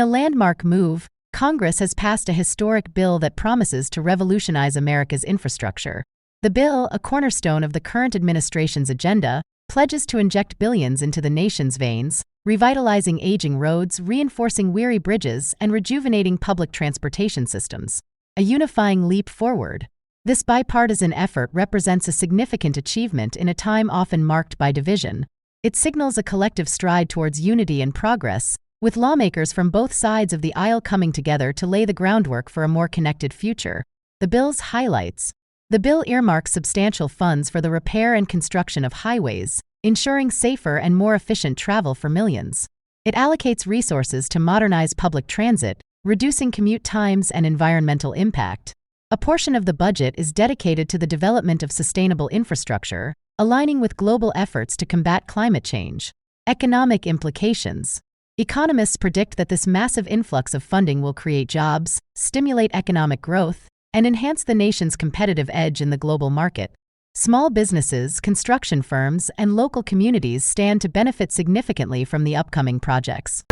a landmark move, Congress has passed a historic bill that promises to revolutionize America's infrastructure. The bill, a cornerstone of the current administration's agenda, pledges to inject billions into the nation's veins, revitalizing aging roads, reinforcing weary bridges, and rejuvenating public transportation systems. A unifying leap forward. This bipartisan effort represents a significant achievement in a time often marked by division. It signals a collective stride towards unity and progress, with lawmakers from both sides of the aisle coming together to lay the groundwork for a more connected future. The bill's highlights. The bill earmarks substantial funds for the repair and construction of highways, ensuring safer and more efficient travel for millions. It allocates resources to modernize public transit, reducing commute times and environmental impact. A portion of the budget is dedicated to the development of sustainable infrastructure, aligning with global efforts to combat climate change. Economic implications. Economists predict that this massive influx of funding will create jobs, stimulate economic growth, and enhance the nation's competitive edge in the global market. Small businesses, construction firms, and local communities stand to benefit significantly from the upcoming projects.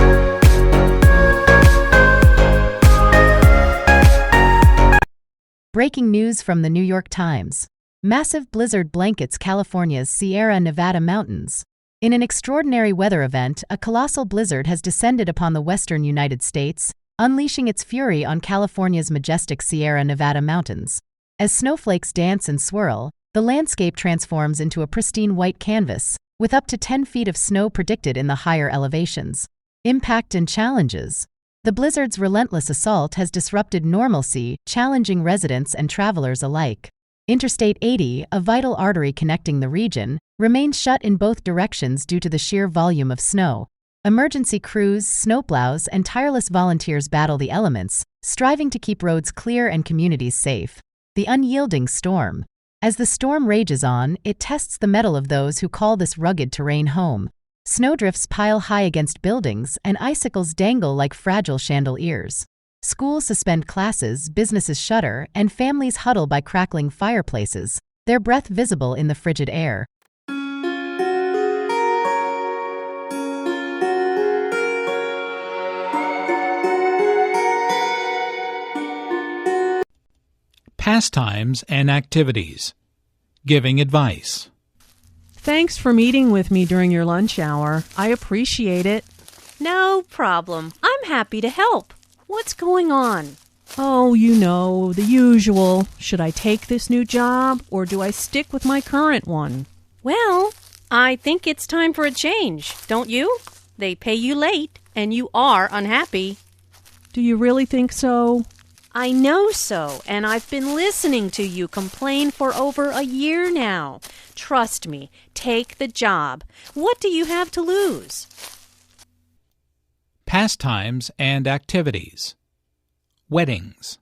Breaking news from the New York Times. Massive blizzard blankets California's Sierra Nevada mountains. In an extraordinary weather event, a colossal blizzard has descended upon the western United States, unleashing its fury on California's majestic Sierra Nevada mountains. As snowflakes dance and swirl, the landscape transforms into a pristine white canvas, with up to 10 feet of snow predicted in the higher elevations. Impact and challenges. The blizzard's relentless assault has disrupted normalcy, challenging residents and travelers alike. Interstate 80, a vital artery connecting the region, remains shut in both directions due to the sheer volume of snow. Emergency crews, snowplows, and tireless volunteers battle the elements, striving to keep roads clear and communities safe. The unyielding storm. As the storm rages on, it tests the mettle of those who call this rugged terrain home. Snowdrifts pile high against buildings, and icicles dangle like fragile chandeliers. Schools suspend classes, businesses shutter, and families huddle by crackling fireplaces, their breath visible in the frigid air. Pastimes and activities. Giving advice. Thanks for meeting with me during your lunch hour. I appreciate it. No problem. I'm happy to help. What's going on? Oh, you know, the usual. Should I take this new job, or do I stick with my current one? Well, I think it's time for a change, don't you? They pay you late, and you are unhappy. Do you really think so? I know so, and I've been listening to you complain for over a year now. Trust me, take the job. What do you have to lose? Pastimes and activities. Weddings.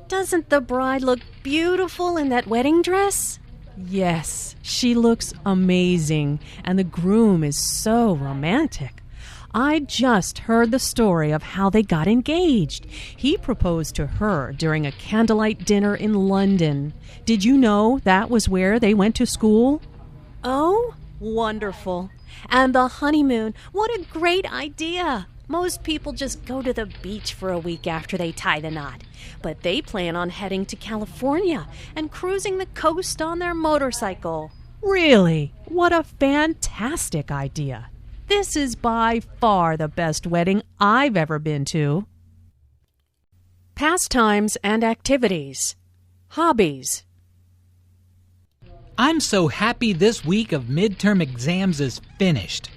Doesn't the bride look beautiful in that wedding dress? Yes, she looks amazing, and the groom is so romantic. I just heard the story of how they got engaged. He proposed to her during a candlelight dinner in London. Did you know that was where they went to school? Oh, wonderful. And the honeymoon, what a great idea. Most people just go to the beach for a week after they tie the knot. But they plan on heading to California and cruising the coast on their motorcycle. Really? What a fantastic idea. This is by far the best wedding I've ever been to. Pastimes and activities. Hobbies. I'm so happy this week of midterm exams is finished.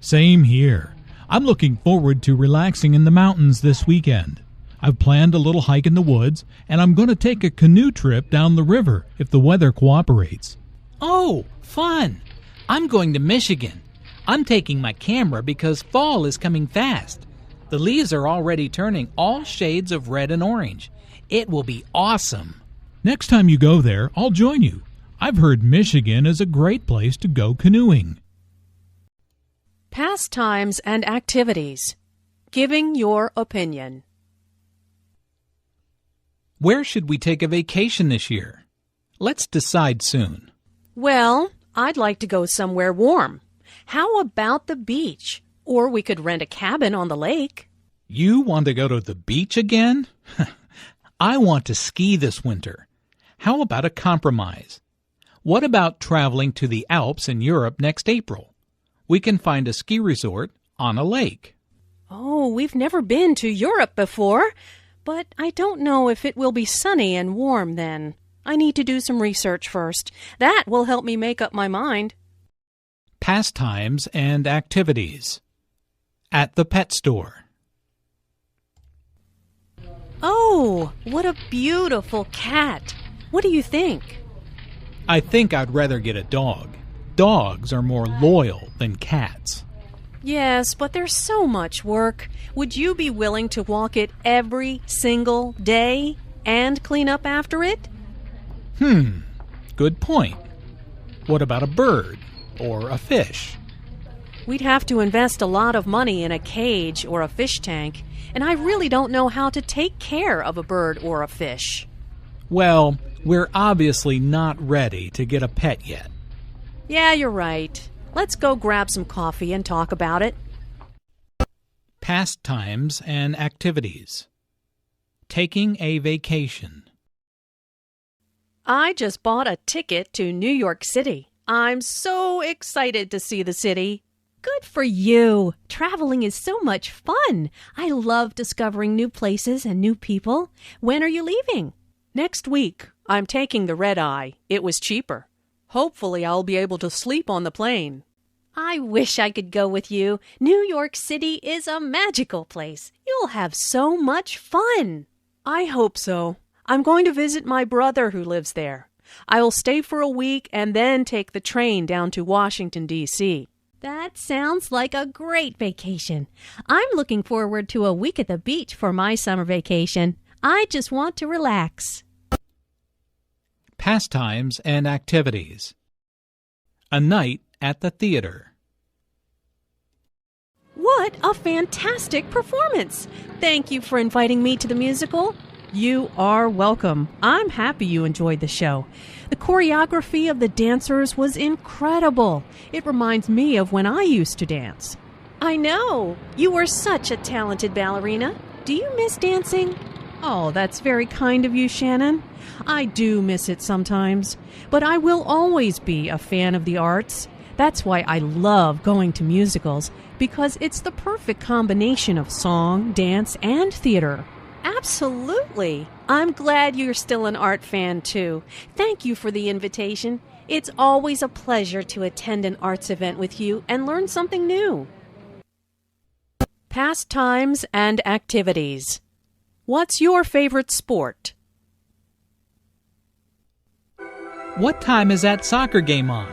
Same here. I'm looking forward to relaxing in the mountains this weekend. I've planned a little hike in the woods, and I'm going to take a canoe trip down the river if the weather cooperates. Oh, fun! I'm going to Michigan. I'm taking my camera because fall is coming fast. The leaves are already turning all shades of red and orange. It will be awesome. Next time you go there, I'll join you. I've heard Michigan is a great place to go canoeing. Pastimes and activities. Giving your opinion. Where should we take a vacation this year? Let's decide soon. Well, I'd like to go somewhere warm. How about the beach? Or we could rent a cabin on the lake. You want to go to the beach again? I want to ski this winter. How about a compromise? What about traveling to the Alps in Europe next April? We can find a ski resort on a lake. Oh, we've never been to Europe before, but I don't know if it will be sunny and warm then. I need to do some research first. That will help me make up my mind. Pastimes and activities. At the pet store. Oh, what a beautiful cat. What do you think? I think I'd rather get a dog. Dogs are more loyal than cats. Yes, but there's so much work. Would you be willing to walk it every single day and clean up after it? Good point. What about a bird or a fish? We'd have to invest a lot of money in a cage or a fish tank, and I really don't know how to take care of a bird or a fish. Well, we're obviously not ready to get a pet yet. Yeah, you're right. Let's go grab some coffee and talk about it. Pastimes and activities. Taking a vacation. I just bought a ticket to New York City. I'm so excited to see the city. Good for you. Traveling is so much fun. I love discovering new places and new people. When are you leaving? Next week. I'm taking the red-eye. It was cheaper. Hopefully I'll be able to sleep on the plane. I wish I could go with you. New York City is a magical place. You'll have so much fun. I hope so. I'm going to visit my brother who lives there. I will stay for a week and then take the train down to Washington, D.C. That sounds like a great vacation. I'm looking forward to a week at the beach for my summer vacation. I just want to relax. Pastimes and activities. A night at the theater. What a fantastic performance! Thank you for inviting me to the musical. You are welcome. I'm happy you enjoyed the show. The choreography of the dancers was incredible. It reminds me of when I used to dance. I know. You were such a talented ballerina. Do you miss dancing? Oh, that's very kind of you, Shannon. I do miss it sometimes, but I will always be a fan of the arts. That's why I love going to musicals, because it's the perfect combination of song, dance, and theater. Absolutely. I'm glad you're still an art fan, too. Thank you for the invitation. It's always a pleasure to attend an arts event with you and learn something new. Pastimes and activities. What's your favorite sport? What time is that soccer game on?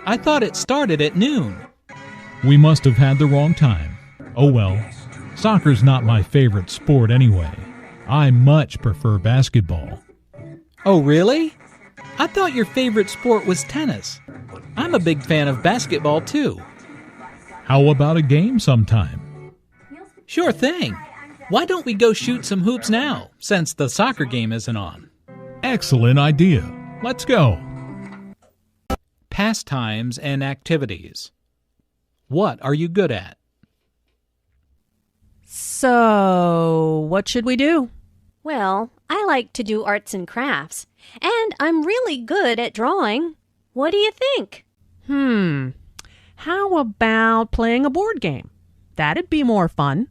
I thought it started at noon. We must have had the wrong time. Oh well, soccer's not my favorite sport anyway. I much prefer basketball. Oh, really? I thought your favorite sport was tennis. I'm a big fan of basketball, too. How about a game sometime? Sure thing. Why don't we go shoot some hoops now, since the soccer game isn't on? Excellent idea. Let's go. Pastimes and activities. What are you good at? So, what should we do? Well, I like to do arts and crafts, and I'm really good at drawing. What do you think? How about playing a board game? That'd be more fun.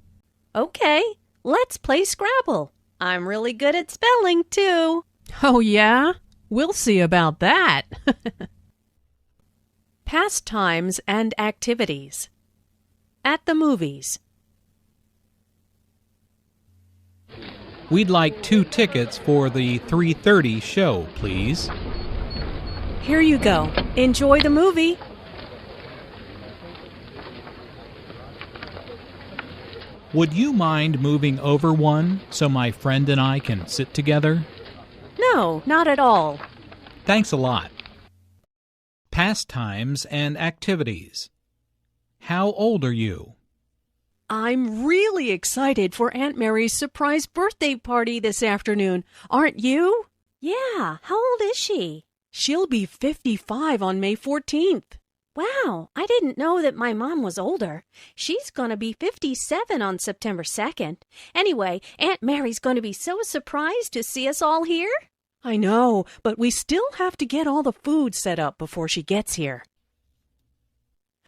Okay, let's play Scrabble. I'm really good at spelling, too. Oh, yeah? We'll see about that. Pastimes and activities. At the movies. We'd like 2 tickets for the 3:30 show, please. Here you go. Enjoy the movie. Would you mind moving over one so my friend and I can sit together? No, not at all. Thanks a lot. Pastimes and activities. How old are you? I'm really excited for Aunt Mary's surprise birthday party this afternoon. Aren't you? Yeah, how old is she? She'll be 55 on May 14th. Wow, I didn't know that my mom was older. She's going to be 57 on September 2nd. Anyway, Aunt Mary's going to be so surprised to see us all here. I know, but we still have to get all the food set up before she gets here.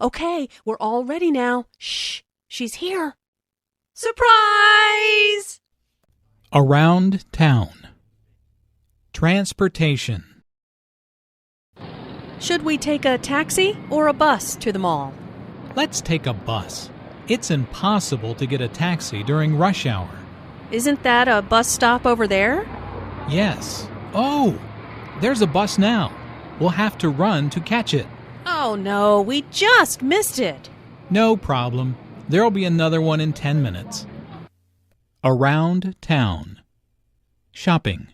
Okay, we're all ready now. Shh, she's here. Surprise! Around town. Transportation. Should we take a taxi or a bus to the mall? Let's take a bus. It's impossible to get a taxi during rush hour. Isn't that a bus stop over there? Yes. Oh, there's a bus now. We'll have to run to catch it. Oh no, we just missed it. No problem. There'll be another one in 10 minutes. Around town. Shopping.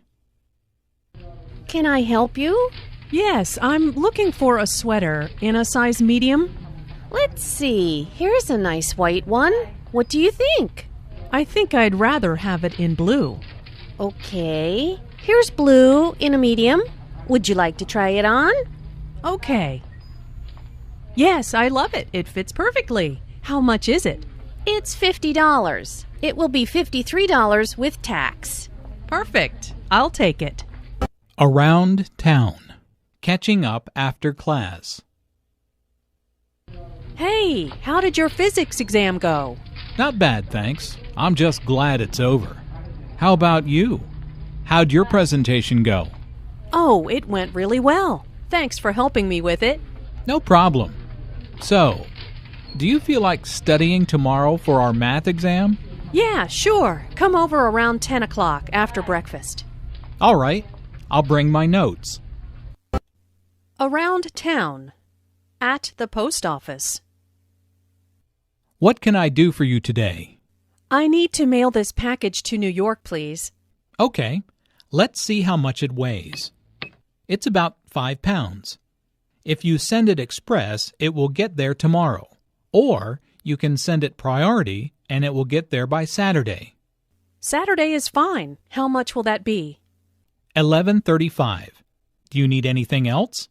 Can I help you? Yes, I'm looking for a sweater in a size medium. Let's see. Here's a nice white one. What do you think? I think I'd rather have it in blue. Okay. Here's blue in a medium. Would you like to try it on? Okay. Yes, I love it. It fits perfectly. How much is it? It's $50. It will be $53 with tax. Perfect. I'll take it. Around town. Catching up after class. Hey, how did your physics exam go? Not bad, thanks. I'm just glad it's over. How about you? How'd your presentation go? Oh, it went really well. Thanks for helping me with it. No problem. So, do you feel like studying tomorrow for our math exam? Yeah, sure. Come over around 10 o'clock after breakfast. All right. I'll bring my notes. Around town. At the post office. What can I do for you today? I need to mail this package to New York, please. Okay. Let's see how much it weighs. It's about 5 pounds. If you send it express, it will get there tomorrow. Or you can send it priority and it will get there by Saturday. Saturday is fine. How much will that be? $11.35. Do you need anything else?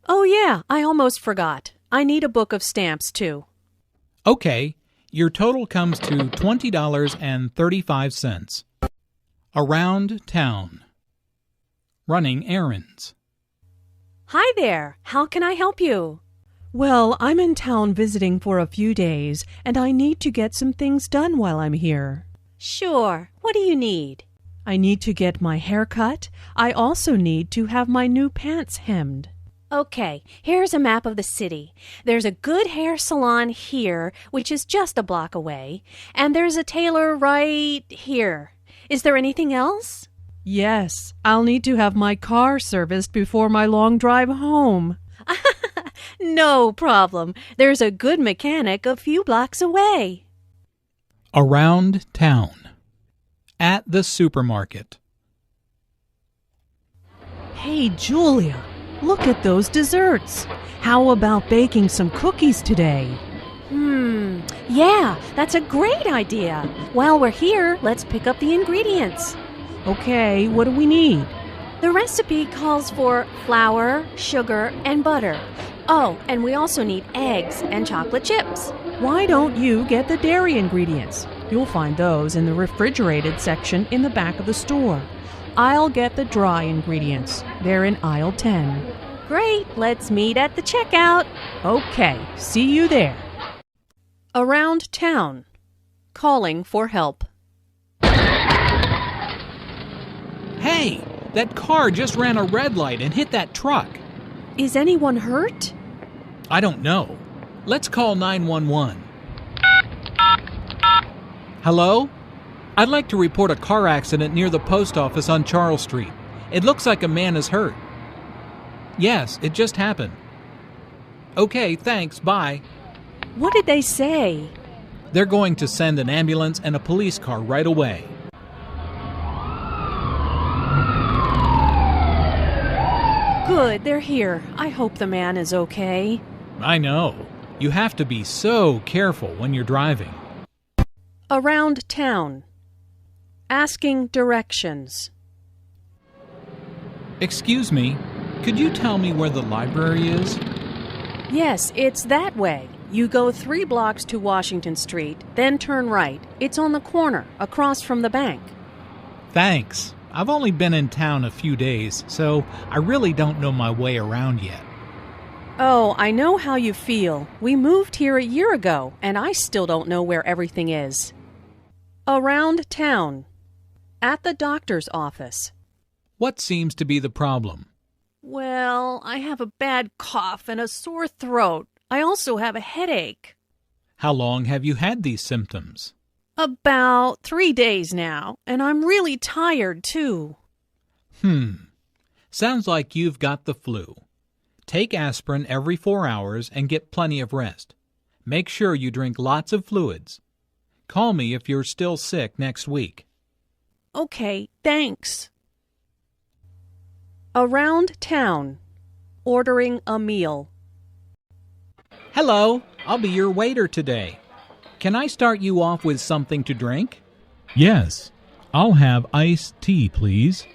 Oh yeah, I almost forgot. I need a book of stamps too. Okay, your total comes to $20.35. Around town. Running errands. Hi there. How can I help you? Well, I'm in town visiting for a few days, and I need to get some things done while I'm here. Sure. What do you need? I need to get my hair cut. I also need to have my new pants hemmed. Okay, here's a map of the city. There's a good hair salon here, which is just a block away, and there's a tailor right here. Is there anything else? Yes, I'll need to have my car serviced before my long drive home. No problem. There's a good mechanic a few blocks away. Around town. At the supermarket. Hey, Julia, look at those desserts. How about baking some cookies today? Yeah, that's a great idea. While we're here, let's pick up the ingredients. Okay, what do we need? The recipe calls for flour, sugar, and butter. Oh, and we also need eggs and chocolate chips. Why don't you get the dairy ingredients? You'll find those in the refrigerated section in the back of the store. I'll get the dry ingredients. They're in aisle 10. Great, let's meet at the checkout. Okay, see you there. Around town. Calling for help. Hey, that car just ran a red light and hit that truck. Is anyone hurt? I don't know. Let's call 911. Hello? I'd like to report a car accident near the post office on Charles Street. It looks like a man is hurt. Yes, it just happened. Okay, thanks, bye. What did they say? They're going to send an ambulance and a police car right away. Good, they're here. I hope the man is okay. I know. You have to be so careful when you're driving. Around town. Asking directions. Excuse me, could you tell me where the library is? Yes, it's that way. You go 3 blocks to Washington Street, then turn right. It's on the corner, across from the bank. Thanks. I've only been in town a few days, so I really don't know my way around yet. Oh, I know how you feel. We moved here a year ago, and I still don't know where everything is. Around town. At the doctor's office. What seems to be the problem? Well, I have a bad cough and a sore throat. I also have a headache. How long have you had these symptoms? About 3 days now, and I'm really tired, too. Sounds like you've got the flu. Take aspirin every 4 hours and get plenty of rest. Make sure you drink lots of fluids. Call me if you're still sick next week. Okay, thanks. Around town. Ordering a meal. Hello, I'll be your waiter today. Can I start you off with something to drink? Yes. I'll have iced tea, please.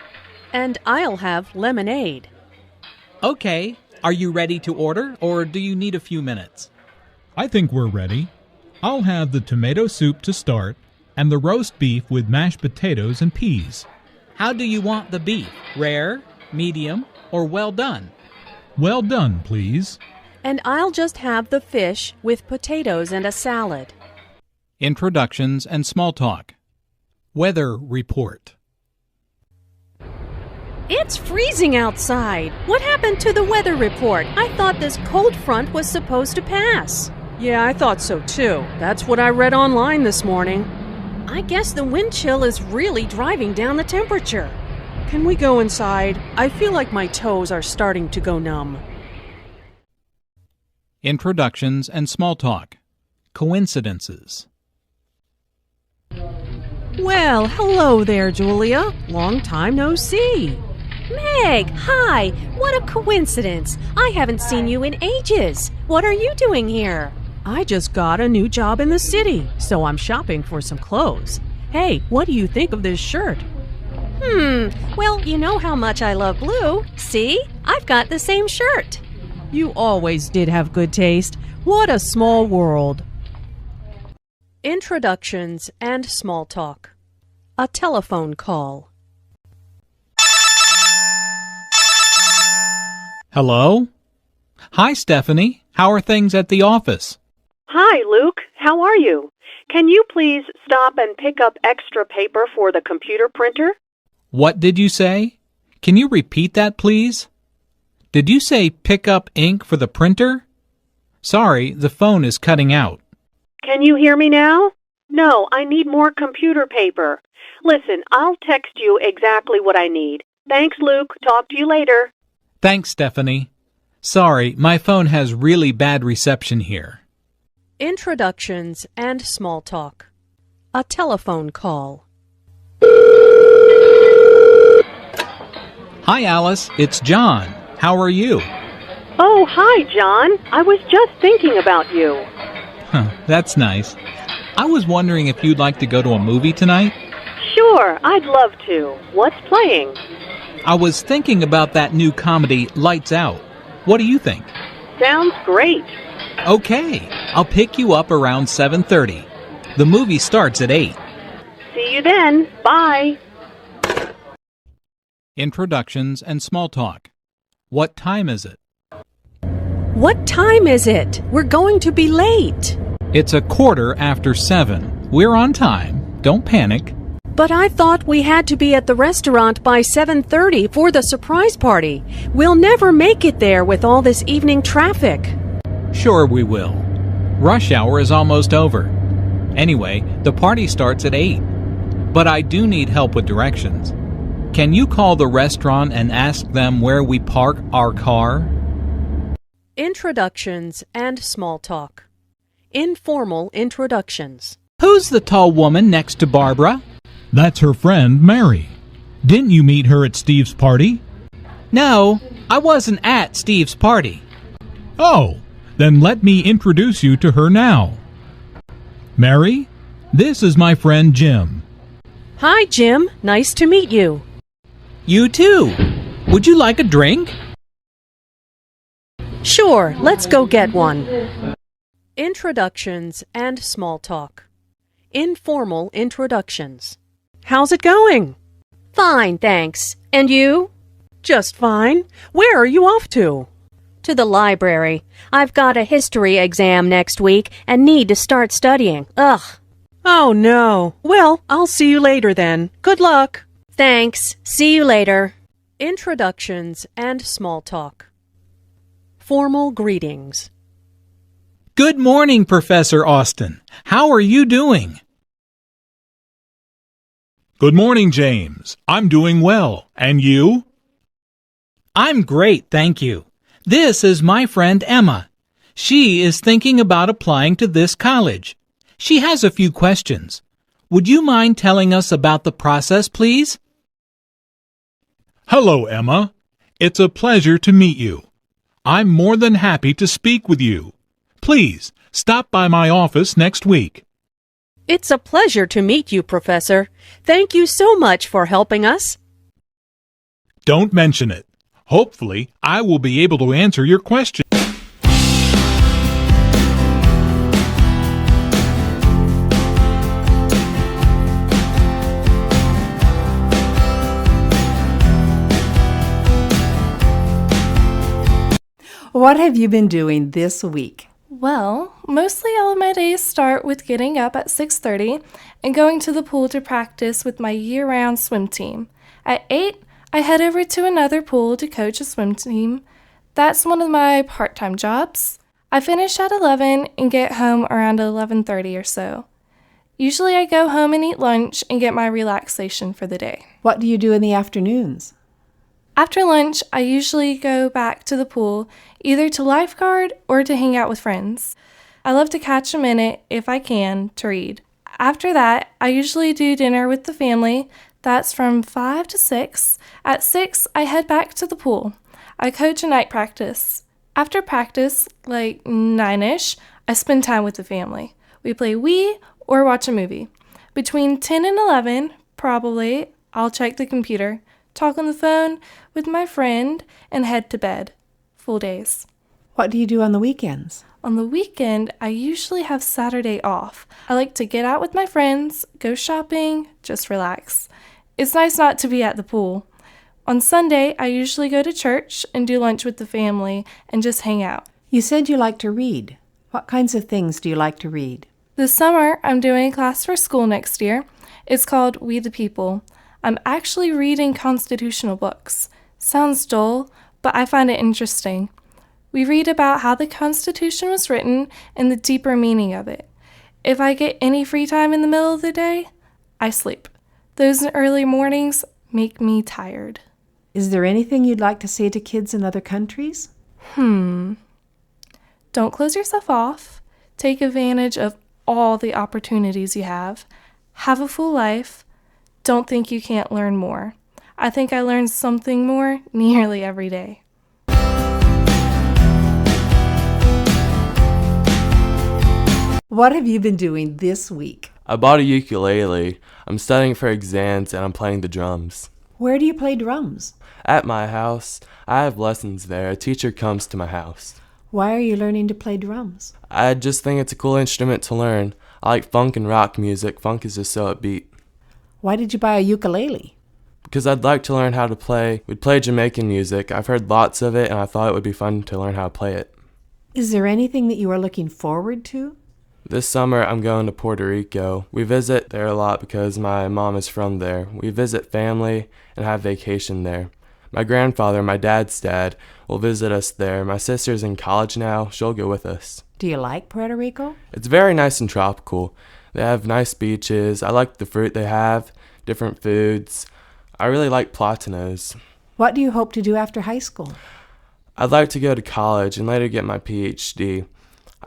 And I'll have lemonade. Okay, are you ready to order, or do you need a few minutes? I think we're ready. I'll have the tomato soup to start, and the roast beef with mashed potatoes and peas. How do you want the beef? Rare, medium, or well done? Well done, please. And I'll just have the fish with potatoes and a salad. Introductions and small talk. Weather report. It's freezing outside. What happened to the weather report? I thought this cold front was supposed to pass. Yeah, I thought so too. That's what I read online this morning. I guess the wind chill is really driving down the temperature. Can we go inside? I feel like my toes are starting to go numb. Introductions and small talk. Coincidences. Well, hello there, Julia. Long time no see. Meg, hi! What a coincidence! I haven't seen you in ages. What are you doing here? I just got a new job in the city, so I'm shopping for some clothes. Hey, what do you think of this shirt? Well, you know how much I love blue. See? I've got the same shirt. You always did have good taste. What a small world. Introductions and small talk. A telephone call. Hello? Hi, Stephanie. How are things at the office? Hi, Luke. How are you? Can you please stop and pick up extra paper for the computer printer? What did you say? Can you repeat that, please? Did you say pick up ink for the printer? Sorry, the phone is cutting out. Can you hear me now? No, I need more computer paper. Listen, I'll text you exactly what I need. Thanks, Luke. Talk to you later. Thanks, Stephanie. Sorry, my phone has really bad reception here. Introductions and small talk. A telephone call. Hi, Alice. It's John. How are you? Oh, hi, John. I was just thinking about you. That's nice. I was wondering if you'd like to go to a movie tonight? Sure, I'd love to. What's playing? I was thinking about that new comedy, Lights Out. What do you think? Sounds great. Okay, I'll pick you up around 7:30. The movie starts at 8. See you then. Bye. Introductions and small talk. What time is it? What time is it? We're going to be late. It's 7:15. We're on time. Don't panic. But I thought we had to be at the restaurant by 7:30 for the surprise party. We'll never make it there with all this evening traffic. Sure we will. Rush hour is almost over. Anyway, the party starts at 8. But I do need help with directions. Can you call the restaurant and ask them where we park our car? Introductions and small talk. Informal introductions. Who's the tall woman next to Barbara? That's her friend, Mary. Didn't you meet her at Steve's party? No, I wasn't at Steve's party. Oh, then let me introduce you to her now. Mary, this is my friend Jim. Hi, Jim. Nice to meet you. You too. Would you like a drink? Sure, let's go get one. Introductions and small talk. Informal introductions. How's it going? Fine, thanks. And you? Just fine. Where are you off to? To the library. I've got a history exam next week and need to start studying. Ugh. Oh, no. Well, I'll see you later then. Good luck. Thanks. See you later. Introductions and small talk. Formal greetings. Good morning, Professor Austin. How are you doing? Good morning, James. I'm doing well. And you? I'm great, thank you. This is my friend Emma. She is thinking about applying to this college. She has a few questions. Would you mind telling us about the process, please? Hello, Emma. It's a pleasure to meet you. I'm more than happy to speak with you. Please, stop by my office next week. It's a pleasure to meet you, Professor. Thank you so much for helping us. Don't mention it. Hopefully, I will be able to answer your question. What have you been doing this week? Well, mostly all of my days start with getting up at 6:30 and going to the pool to practice with my year-round swim team. At 8, I head over to another pool to coach a swim team. That's one of my part-time jobs. I finish at 11 and get home around 11:30 or so. Usually I go home and eat lunch and get my relaxation for the day. What do you do in the afternoons? After lunch, I usually go back to the pool, either to lifeguard or to hang out with friends. I love to catch a minute, if I can, to read. After that, I usually do dinner with the family. That's from 5 to 6. At 6, I head back to the pool. I coach a night practice. After practice, like 9-ish, I spend time with the family. We play Wii or watch a movie. Between 10 and 11, probably, I'll check the computer, talk on the phone with my friend, and head to bed. Full days. What do you do on the weekends? On the weekend, I usually have Saturday off. I like to get out with my friends, go shopping, just relax. It's nice not to be at the pool. On Sunday, I usually go to church and do lunch with the family and just hang out. You said you like to read. What kinds of things do you like to read? This summer, I'm doing a class for school next year. It's called We the People. I'm actually reading constitutional books. Sounds dull, but I find it interesting. We read about how the Constitution was written and the deeper meaning of it. If I get any free time in the middle of the day, I sleep. Those early mornings make me tired. Is there anything you'd like to say to kids in other countries? Don't close yourself off. Take advantage of all the opportunities you have. Have a full life. Don't think you can't learn more. I think I learn something more nearly every day. What have you been doing this week? I bought a ukulele. I'm studying for exams and I'm playing the drums. Where do you play drums? At my house. I have lessons there. A teacher comes to my house. Why are you learning to play drums? I just think it's a cool instrument to learn. I like funk and rock music. Funk is just so upbeat. Why did you buy a ukulele? Because I'd like to learn how to play. We'd play Jamaican music. I've heard lots of it and I thought it would be fun to learn how to play it. Is there anything that you are looking forward to? This summer I'm going to Puerto Rico. We visit there a lot because my mom is from there. We visit family and have vacation there. My grandfather, my dad's dad, will visit us there. My sister's in college now. She'll go with us. Do you like Puerto Rico? It's very nice and tropical. They have nice beaches. I like the fruit they have, different foods. I really like platanos. What do you hope to do after high school? I'd like to go to college and later get my PhD.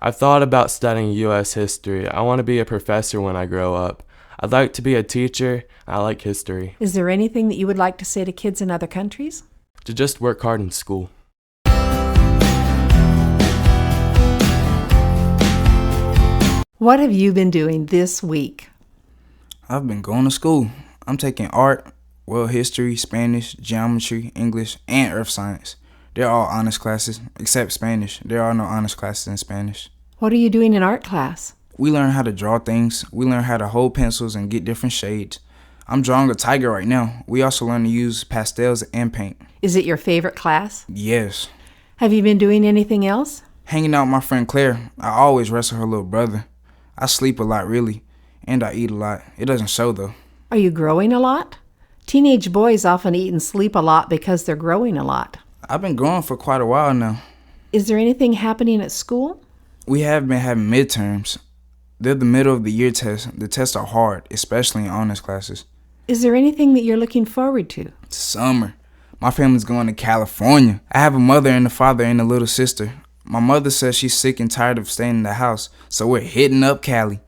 I've thought about studying U.S. history. I want to be a professor when I grow up. I'd like to be a teacher. I like history. Is there anything that you would like to say to kids in other countries? To just work hard in school. What have you been doing this week? I've been going to school. I'm taking art, world history, Spanish, geometry, English, and earth science. They're all honors classes, except Spanish. There are no honors classes in Spanish. What are you doing in art class? We learn how to draw things. We learn how to hold pencils and get different shades. I'm drawing a tiger right now. We also learn to use pastels and paint. Is it your favorite class? Yes. Have you been doing anything else? Hanging out with my friend Claire. I always wrestle her little brother. I sleep a lot, really. And I eat a lot. It doesn't show, though. Are you growing a lot? Teenage boys often eat and sleep a lot because they're growing a lot. I've been growing for quite a while now. Is there anything happening at school? We have been having midterms. They're the middle of the year tests. The tests are hard, especially in honors classes. Is there anything that you're looking forward to? Summer. My family's going to California. I have a mother and a father and a little sister. My mother says she's sick and tired of staying in the house, so we're hitting up Cali.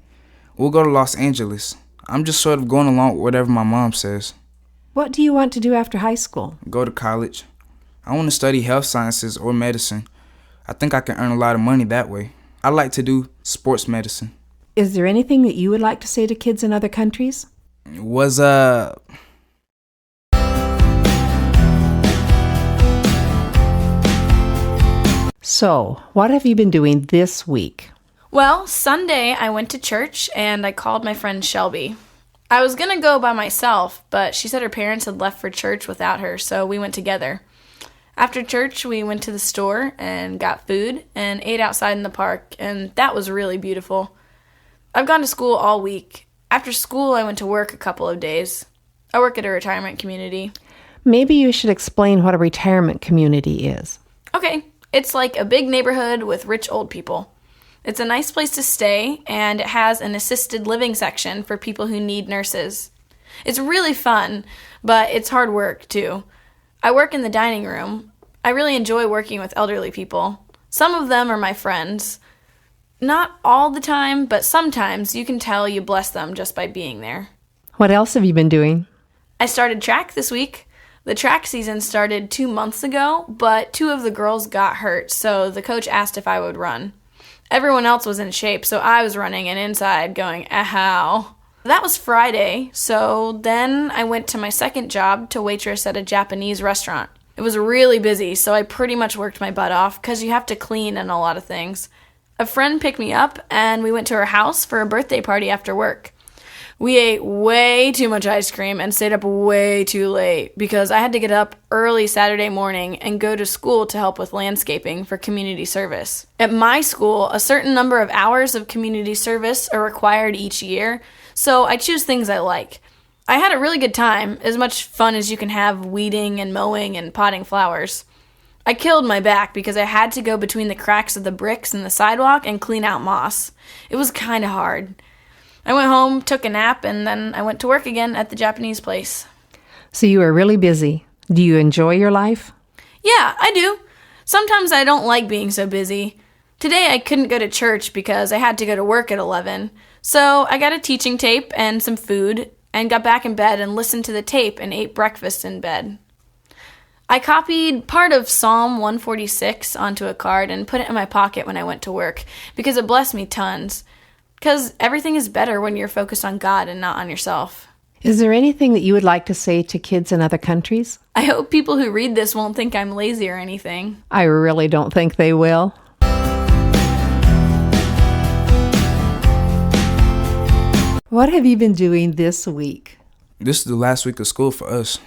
We'll go to Los Angeles. I'm just sort of going along with whatever my mom says. What do you want to do after high school? Go to college. I want to study health sciences or medicine. I think I can earn a lot of money that way. I like to do sports medicine. Is there anything that you would like to say to kids in other countries? What's up? So, what have you been doing this week? Well, Sunday I went to church and I called my friend Shelby. I was going to go by myself, but she said her parents had left for church without her, so we went together. After church, we went to the store and got food and ate outside in the park, and that was really beautiful. I've gone to school all week. After school, I went to work a couple of days. I work at a retirement community. Maybe you should explain what a retirement community is. Okay, it's like a big neighborhood with rich old people. It's a nice place to stay, and it has an assisted living section for people who need nurses. It's really fun, but it's hard work, too. I work in the dining room. I really enjoy working with elderly people. Some of them are my friends. Not all the time, but sometimes you can tell you bless them just by being there. What else have you been doing? I started track this week. The track season started 2 months ago, but 2 of the girls got hurt, so the coach asked if I would run. Everyone else was in shape, so I was running and inside going, ow. That was Friday, so then I went to my second job to waitress at a Japanese restaurant. It was really busy, so I pretty much worked my butt off because you have to clean and a lot of things. A friend picked me up, and we went to her house for a birthday party after work. We ate way too much ice cream and stayed up way too late because I had to get up early Saturday morning and go to school to help with landscaping for community service. At my school, a certain number of hours of community service are required each year, so I choose things I like. I had a really good time, as much fun as you can have weeding and mowing and potting flowers. I killed my back because I had to go between the cracks of the bricks in the sidewalk and clean out moss. It was kind of hard. I went home, took a nap, and then I went to work again at the Japanese place. So you are really busy. Do you enjoy your life? Yeah, I do. Sometimes I don't like being so busy. Today I couldn't go to church because I had to go to work at 11. So I got a teaching tape and some food and got back in bed and listened to the tape and ate breakfast in bed. I copied part of Psalm 146 onto a card and put it in my pocket when I went to work because it blessed me tons. Because everything is better when you're focused on God and not on yourself. Is there anything that you would like to say to kids in other countries? I hope people who read this won't think I'm lazy or anything. I really don't think they will. What have you been doing this week? This is the last week of school for us.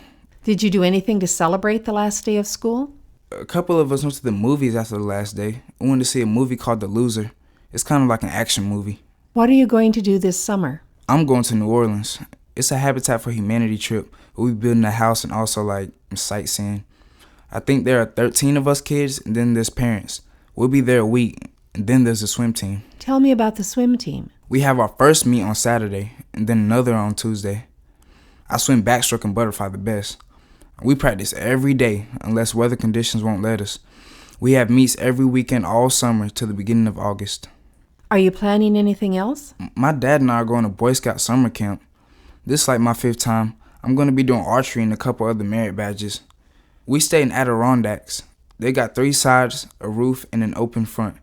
Did you do anything to celebrate the last day of school? A couple of us went to the movies after the last day. We went to see a movie called The Loser. It's kind of like an action movie. What are you going to do this summer? I'm going to New Orleans. It's a Habitat for Humanity trip. We'll be building a house and also like sightseeing. I think there are 13 of us kids and then there's parents. We'll be there a week and then there's a swim team. Tell me about the swim team. We have our first meet on Saturday and then another on Tuesday. I swim backstroke and butterfly the best. We practice every day unless weather conditions won't let us. We have meets every weekend all summer to the beginning of August. Are you planning anything else? My dad and I are going to Boy Scout summer camp. This is like my 5th time. I'm going to be doing archery and a couple other merit badges. We stay in Adirondacks. They got 3 sides, a roof, and an open front.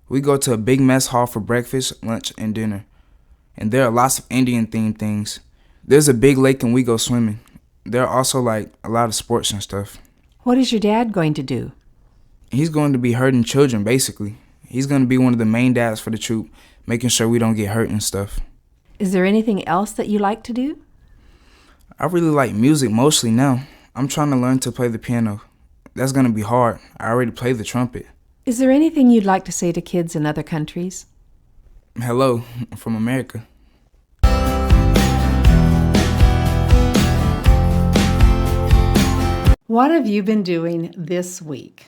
We go to a big mess hall for breakfast, lunch, and dinner. And there are lots of Indian-themed things. There's a big lake and we go swimming. There are also like a lot of sports and stuff. What is your dad going to do? He's going to be hurting children, basically. He's going to be one of the main dads for the troop, making sure we don't get hurt and stuff. Is there anything else that you like to do? I really like music mostly now. I'm trying to learn to play the piano. That's going to be hard. I already play the trumpet. Is there anything you'd like to say to kids in other countries? Hello, I'm from America. What have you been doing this week?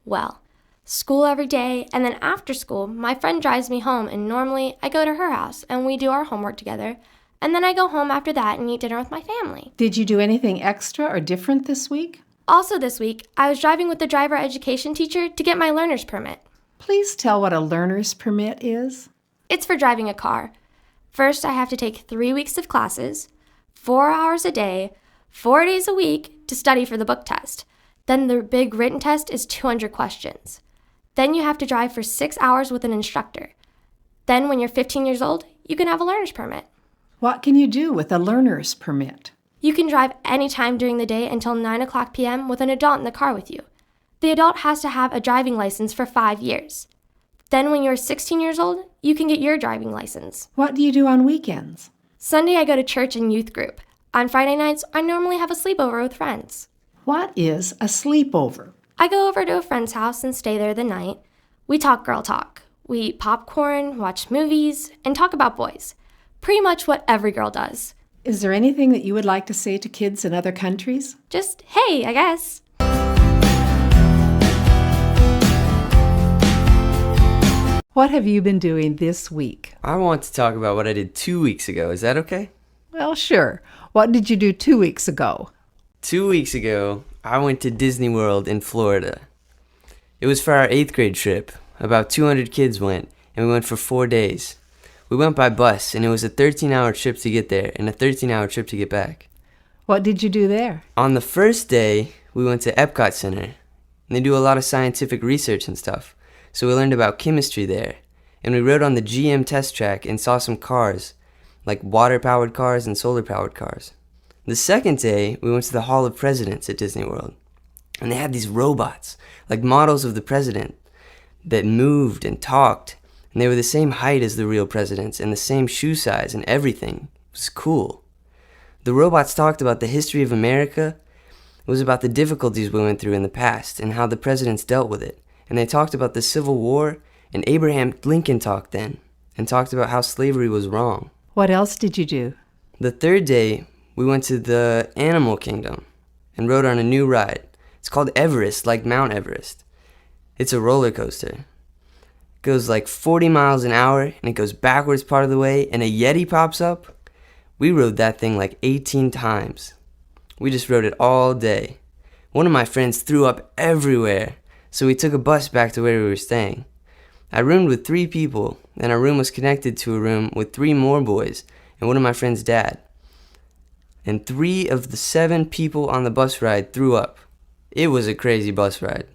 Well, school every day, and then after school, my friend drives me home, and normally I go to her house and we do our homework together, and then I go home after that and eat dinner with my family. Did you do anything extra or different this week? Also this week, I was driving with the driver education teacher to get my learner's permit. Please tell what a learner's permit is. It's for driving a car. First, I have to take 3 weeks of classes, 4 hours a day, 4 days a week to study for the book test. Then the big written test is 200 questions. Then you have to drive for 6 hours with an instructor. Then when you're 15 years old, you can have a learner's permit. What can you do with a learner's permit? You can drive any time during the day until 9 o'clock p.m. with an adult in the car with you. The adult has to have a driving license for 5 years. Then when you're 16 years old, you can get your driving license. What do you do on weekends? Sunday I go to church and youth group. On Friday nights, I normally have a sleepover with friends. What is a sleepover? I go over to a friend's house and stay there the night. We talk girl talk. We eat popcorn, watch movies, and talk about boys. Pretty much what every girl does. Is there anything that you would like to say to kids in other countries? Just, hey, I guess. What have you been doing this week? I want to talk about what I did 2 weeks ago. Is that okay? Well, sure. What did you do 2 weeks ago? 2 weeks ago, I went to Disney World in Florida. It was for our 8th grade trip. About 200 kids went, and we went for 4 days. We went by bus, and it was a 13-hour trip to get there and a 13-hour trip to get back. What did you do there? On the first day, we went to Epcot Center, and they do a lot of scientific research and stuff. So we learned about chemistry there, and we rode on the GM test track and saw some cars, like water-powered cars and solar-powered cars. The second day, we went to the Hall of Presidents at Disney World, and they had these robots, like models of the president, that moved and talked, and they were the same height as the real presidents and the same shoe size and everything. It was cool. The robots talked about the history of America. It was about the difficulties we went through in the past and how the presidents dealt with it. And they talked about the Civil War, and Abraham Lincoln talked then, and talked about how slavery was wrong. What else did you do? The third day, we went to the Animal Kingdom and rode on a new ride. It's called Everest, like Mount Everest. It's a roller coaster. It goes like 40 miles an hour, and it goes backwards part of the way, and a Yeti pops up. We rode that thing like 18 times. We just rode it all day. One of my friends threw up everywhere, so we took a bus back to where we were staying. I roomed with 3 people, and our room was connected to a room with 3 more boys and one of my friend's dad. And 3 of the 7 people on the bus ride threw up. It was a crazy bus ride.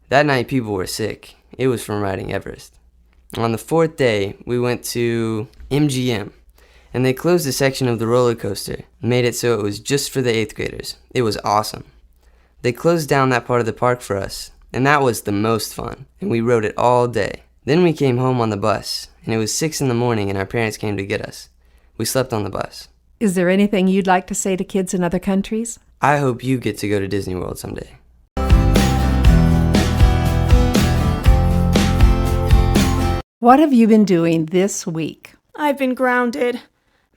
That night people were sick. It was from riding Everest. On the 4th day, we went to MGM, and they closed a section of the roller coaster and made it so it was just for the 8th graders. It was awesome. They closed down that part of the park for us, and that was the most fun, and we rode it all day. Then we came home on the bus, and it was 6 in the morning, and our parents came to get us. We slept on the bus. Is there anything you'd like to say to kids in other countries? I hope you get to go to Disney World someday. What have you been doing this week? I've been grounded.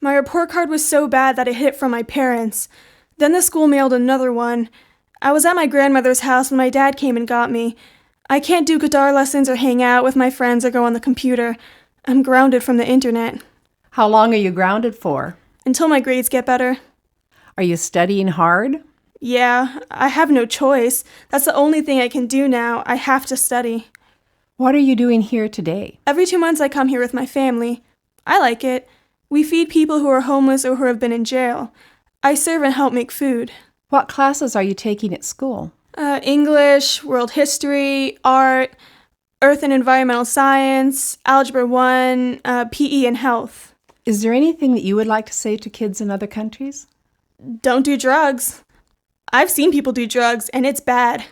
My report card was so bad that it hid from my parents. Then the school mailed another one. I was at my grandmother's house when my dad came and got me. I can't do guitar lessons or hang out with my friends or go on the computer. I'm grounded from the internet. How long are you grounded for? Until my grades get better. Are you studying hard? Yeah, I have no choice. That's the only thing I can do now. I have to study. What are you doing here today? Every 2 months I come here with my family. I like it. We feed people who are homeless or who have been in jail. I serve and help make food. What classes are you taking at school? English, world history, art, earth and environmental science, algebra 1, PE and health. Is there anything that you would like to say to kids in other countries? Don't do drugs. I've seen people do drugs, and it's bad.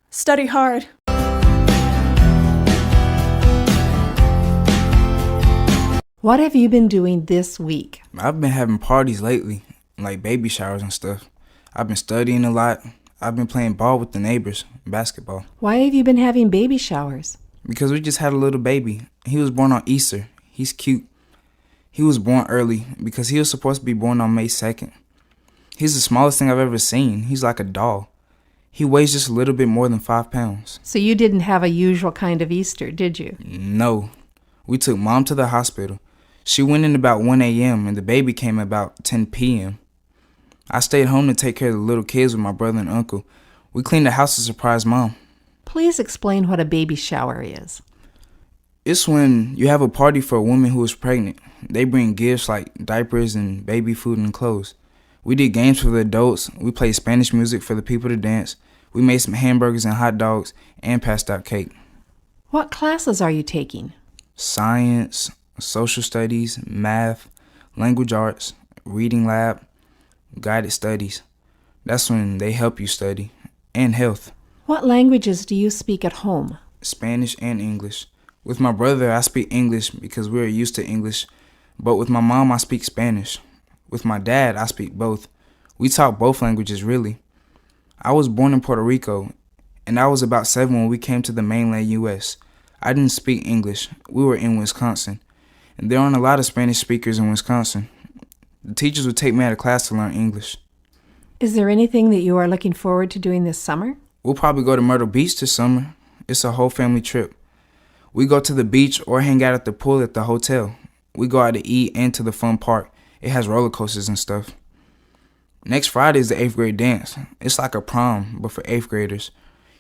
Study hard. What have you been doing this week? I've been having parties lately, like baby showers and stuff. I've been studying a lot. I've been playing ball with the neighbors, basketball. Why have you been having baby showers? Because we just had a little baby. He was born on Easter. He's cute. He was born early because he was supposed to be born on May 2nd. He's the smallest thing I've ever seen. He's like a doll. He weighs just a little bit more than 5 pounds. So you didn't have a usual kind of Easter, did you? No. We took Mom to the hospital. She went in about 1 a.m. and the baby came about 10 p.m. I stayed home to take care of the little kids with my brother and uncle. We cleaned the house to surprise Mom. Please explain what a baby shower is. It's when you have a party for a woman who is pregnant. They bring gifts like diapers and baby food and clothes. We did games for the adults. We played Spanish music for the people to dance. We made some hamburgers and hot dogs and passed out cake. What classes are you taking? Science, social studies, math, language arts, reading lab, guided studies. That's when they help you study. And health. What languages do you speak at home? Spanish and English. With my brother, I speak English because we're used to English. But with my mom, I speak Spanish. With my dad, I speak both. We talk both languages, really. I was born in Puerto Rico, and I was about 7 when we came to the mainland U.S. I didn't speak English. We were in Wisconsin. And there aren't a lot of Spanish speakers in Wisconsin. The teachers would take me out of class to learn English. Is there anything that you are looking forward to doing this summer? We'll probably go to Myrtle Beach this summer. It's a whole family trip. We go to the beach or hang out at the pool at the hotel. We go out to eat and to the fun park. It has roller coasters and stuff. Next Friday is the 8th grade dance. It's like a prom, but for 8th graders.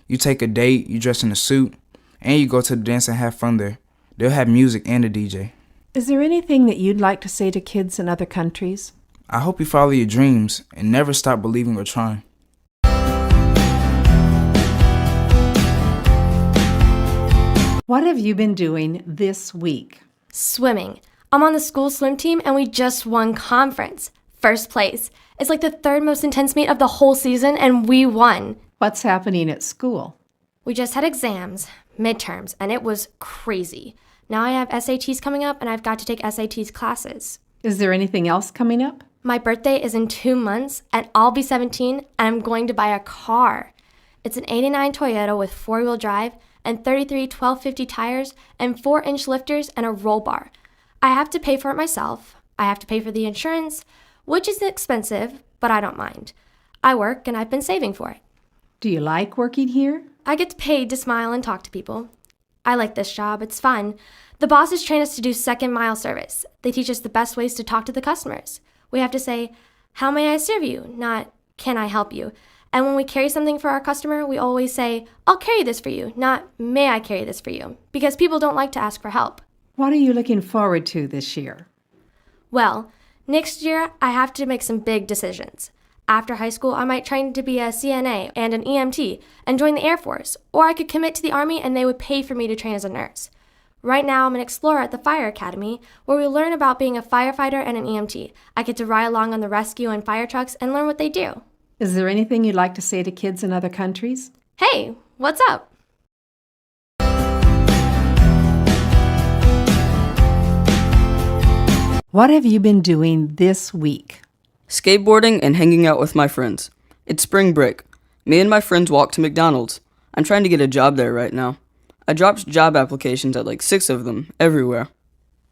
You take a date, you dress in a suit, and you go to the dance and have fun there. They'll have music and a DJ. Is there anything that you'd like to say to kids in other countries? I hope you follow your dreams and never stop believing or trying. What have you been doing this week? Swimming. I'm on the school swim team and we just won conference. First place. It's like the 3rd most intense meet of the whole season and we won. What's happening at school? We just had exams, midterms, and it was crazy. Now I have SATs coming up and I've got to take SATs classes. Is there anything else coming up? My birthday is in 2 months and I'll be 17 and I'm going to buy a car. It's an '89 Toyota with 4-wheel drive and 33 1250 tires and 4-inch lifters and a roll bar. I have to pay for it myself. I have to pay for the insurance, which is expensive, but I don't mind. I work and I've been saving for it. Do you like working here? I get paid to smile and talk to people. I like this job. It's fun. The bosses train us to do second mile service. They teach us the best ways to talk to the customers. We have to say, "How may I serve you?" not "Can I help you?" And when we carry something for our customer, we always say, "I'll carry this for you," not "May I carry this for you?" because people don't like to ask for help. What are you looking forward to this year? Well, next year I have to make some big decisions. After high school, I might train to be a CNA and an EMT and join the Air Force, or I could commit to the Army and they would pay for me to train as a nurse. Right now, I'm an explorer at the Fire Academy, where we learn about being a firefighter and an EMT. I get to ride along on the rescue and fire trucks and learn what they do. Is there anything you'd like to say to kids in other countries? Hey, what's up? What have you been doing this week? Skateboarding and hanging out with my friends. It's spring break. Me and my friends walk to McDonald's. I'm trying to get a job there right now. I dropped job applications at like 6 of them, everywhere.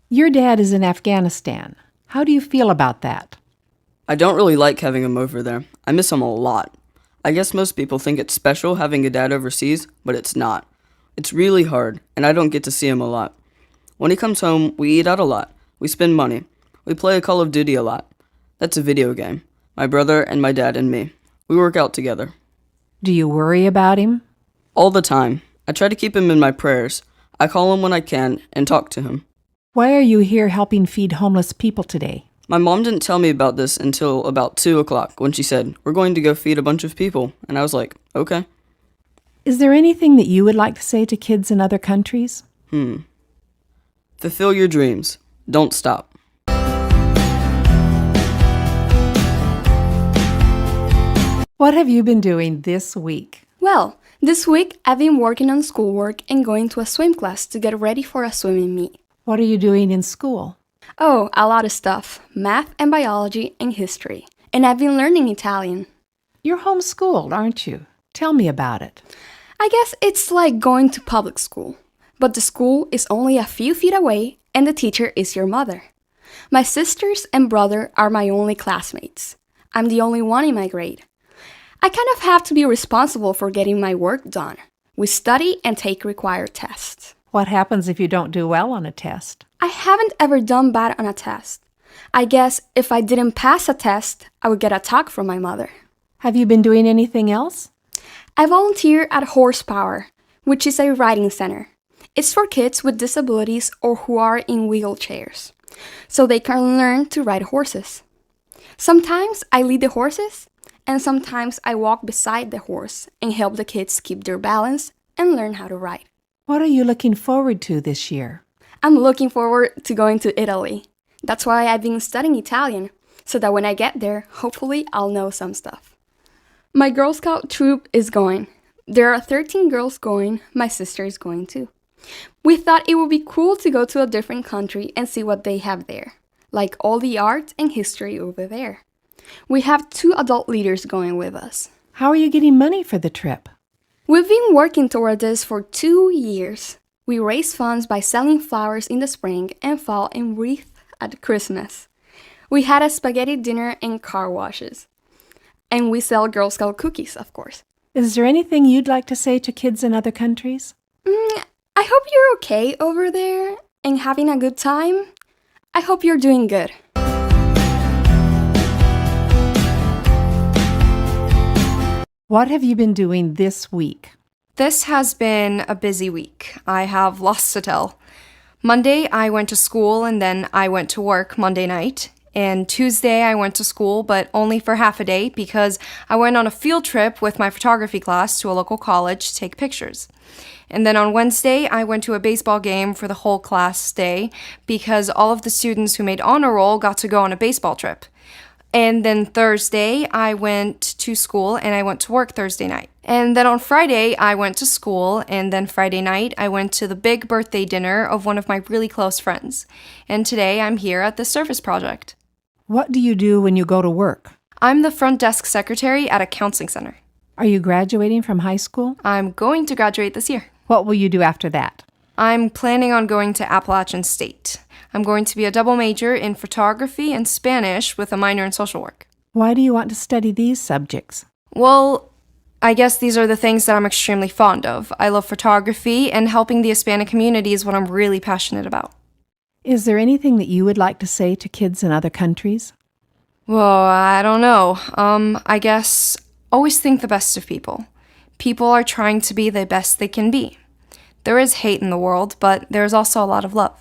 Your dad is in Afghanistan. How do you feel about that? I don't really like having him over there. I miss him a lot. I guess most people think it's special having a dad overseas, but it's not. It's really hard, and I don't get to see him a lot. When he comes home, we eat out a lot. We spend money. We play Call of Duty a lot. That's a video game. My brother and my dad and me. We work out together. Do you worry about him? All the time. I try to keep him in my prayers. I call him when I can and talk to him. Why are you here helping feed homeless people today? My mom didn't tell me about this until about 2 o'clock when she said, "We're going to go feed a bunch of people." And I was like, okay. Is there anything that you would like to say to kids in other countries? Fulfill your dreams. Don't stop. What have you been doing this week? Well, this week I've been working on schoolwork and going to a swim class to get ready for a swimming meet. What are you doing in school? Oh, a lot of stuff. Math and biology and history. And I've been learning Italian. You're homeschooled, aren't you? Tell me about it. I guess it's like going to public school. But the school is only a few feet away and the teacher is your mother. My sisters and brother are my only classmates. I'm the only one in my grade. I kind of have to be responsible for getting my work done. We study and take required tests. What happens if you don't do well on a test? I haven't ever done bad on a test. I guess if I didn't pass a test, I would get a talk from my mother. Have you been doing anything else? I volunteer at Horsepower, which is a riding center. It's for kids with disabilities or who are in wheelchairs, so they can learn to ride horses. Sometimes I lead the horses, and sometimes I walk beside the horse and help the kids keep their balance and learn how to ride. What are you looking forward to this year? I'm looking forward to going to Italy. That's why I've been studying Italian, so that when I get there, hopefully I'll know some stuff. My Girl Scout troop is going. There are 13 girls going. My sister is going too. We thought it would be cool to go to a different country and see what they have there, like all the art and history over there. We have 2 adult leaders going with us. How are you getting money for the trip? We've been working toward this for 2 years. We raise funds by selling flowers in the spring and fall and wreaths at Christmas. We had a spaghetti dinner and car washes. And we sell Girl Scout cookies, of course. Is there anything you'd like to say to kids in other countries? I hope you're okay over there and having a good time. I hope you're doing good. What have you been doing this week? This has been a busy week. I have lots to tell. Monday, I went to school and then I went to work Monday night. And Tuesday, I went to school, but only for half a day because I went on a field trip with my photography class to a local college to take pictures. And then on Wednesday, I went to a baseball game for the whole class day because all of the students who made honor roll got to go on a baseball trip. And then Thursday, I went to school and I went to work Thursday night. And then on Friday, I went to school, and then Friday night, I went to the big birthday dinner of one of my really close friends. And today, I'm here at the service project. What do you do when you go to work? I'm the front desk secretary at a counseling center. Are you graduating from high school? I'm going to graduate this year. What will you do after that? I'm planning on going to Appalachian State. I'm going to be a double major in photography and Spanish with a minor in social work. Why do you want to study these subjects? Well, I guess these are the things that I'm extremely fond of. I love photography, and helping the Hispanic community is what I'm really passionate about. Is there anything that you would like to say to kids in other countries? Well, I don't know. I guess always think the best of people. People are trying to be the best they can be. There is hate in the world, but there's also a lot of love.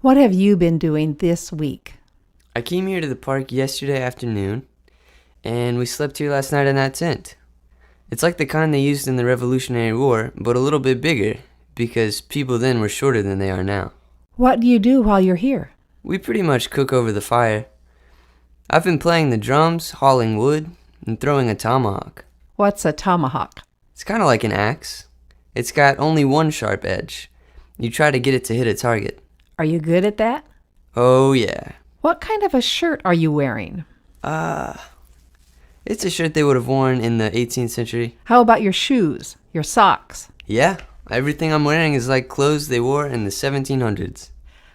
What have you been doing this week? I came here to the park yesterday afternoon, and we slept here last night in that tent. It's like the kind they used in the Revolutionary War, but a little bit bigger, because people then were shorter than they are now. What do you do while you're here? We pretty much cook over the fire. I've been playing the drums, hauling wood, and throwing a tomahawk. What's a tomahawk? It's kind of like an axe. It's got only one sharp edge. You try to get it to hit a target. Are you good at that? Oh, yeah. What kind of a shirt are you wearing? It's a shirt they would have worn in the 18th century. How about your shoes, your socks? Yeah, everything I'm wearing is like clothes they wore in the 1700s.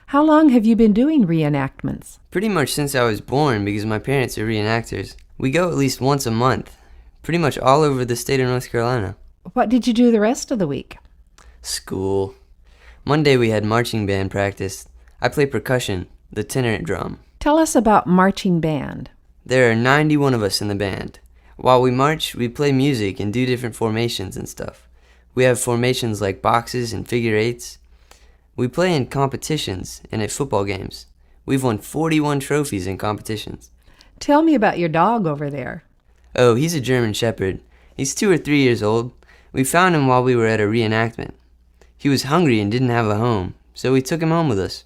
How long have you been doing reenactments? Pretty much since I was born, because my parents are reenactors. We go at least once a month, pretty much all over the state of North Carolina. What did you do the rest of the week? School. Monday we had marching band practice. I play percussion, the tenor drum. Tell us about marching band. There are 91 of us in the band. While we march, we play music and do different formations and stuff. We have formations like boxes and figure eights. We play in competitions and at football games. We've won 41 trophies in competitions. Tell me about your dog over there. Oh, he's a German Shepherd. He's 2 or 3 years old. We found him while we were at a reenactment. He was hungry and didn't have a home, so we took him home with us.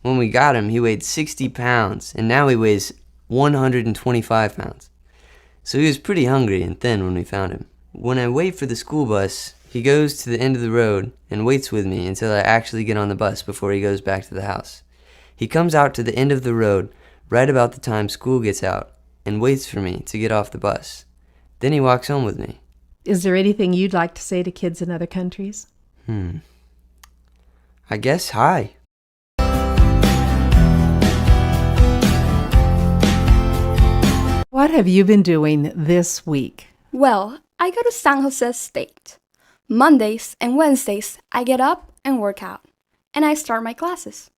When we got him, he weighed 60 pounds, and now he weighs 125 pounds. So he was pretty hungry and thin when we found him. When I wait for the school bus, He goes to the end of the road and waits with me until I actually get on the bus before he goes back to the house. He comes out to the end of the road right about the time school gets out and waits for me to get off the bus. Then he walks home with me. Is there anything you'd like to say to kids in other countries? I guess hi. What have you been doing this week? Well, I go to San Jose State. Mondays and Wednesdays, I get up and work out, and I start my classes.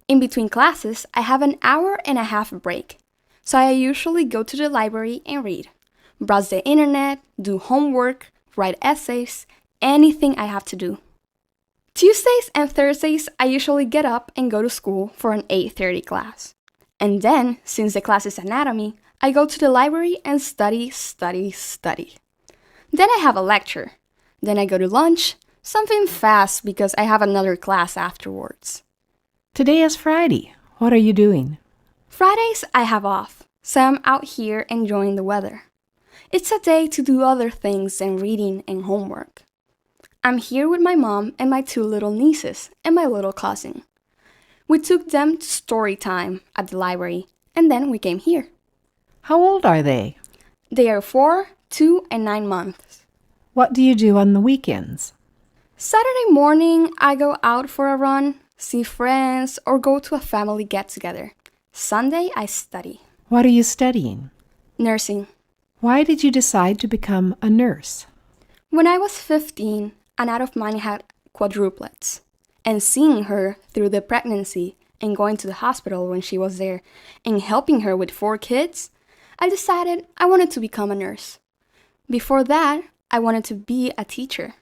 In between classes, I have an hour and a half break, so I usually go to the library and read, browse the internet, do homework, write essays, anything I have to do. Tuesdays and Thursdays, I usually get up and go to school for an 8:30 class. And then, since the class is anatomy, I go to the library and study. Then I have a lecture. Then I go to lunch, something fast because I have another class afterwards. Today is Friday. What are you doing? Fridays I have off, so I'm out here enjoying the weather. It's a day to do other things than reading and homework. I'm here with my mom and my 2 little nieces and my little cousin. We took them to story time at the library, and then we came here. How old are they? They are 4, 2, and 9 months. What do you do on the weekends? Saturday morning, I go out for a run, see friends, or go to a family get-together. Sunday, I study. What are you studying? Nursing. Why did you decide to become a nurse? When I was 15, an aunt of mine had quadruplets. And seeing her through the pregnancy and going to the hospital when she was there and helping her with 4 kids, I decided I wanted to become a nurse. Before that, I wanted to be a teacher.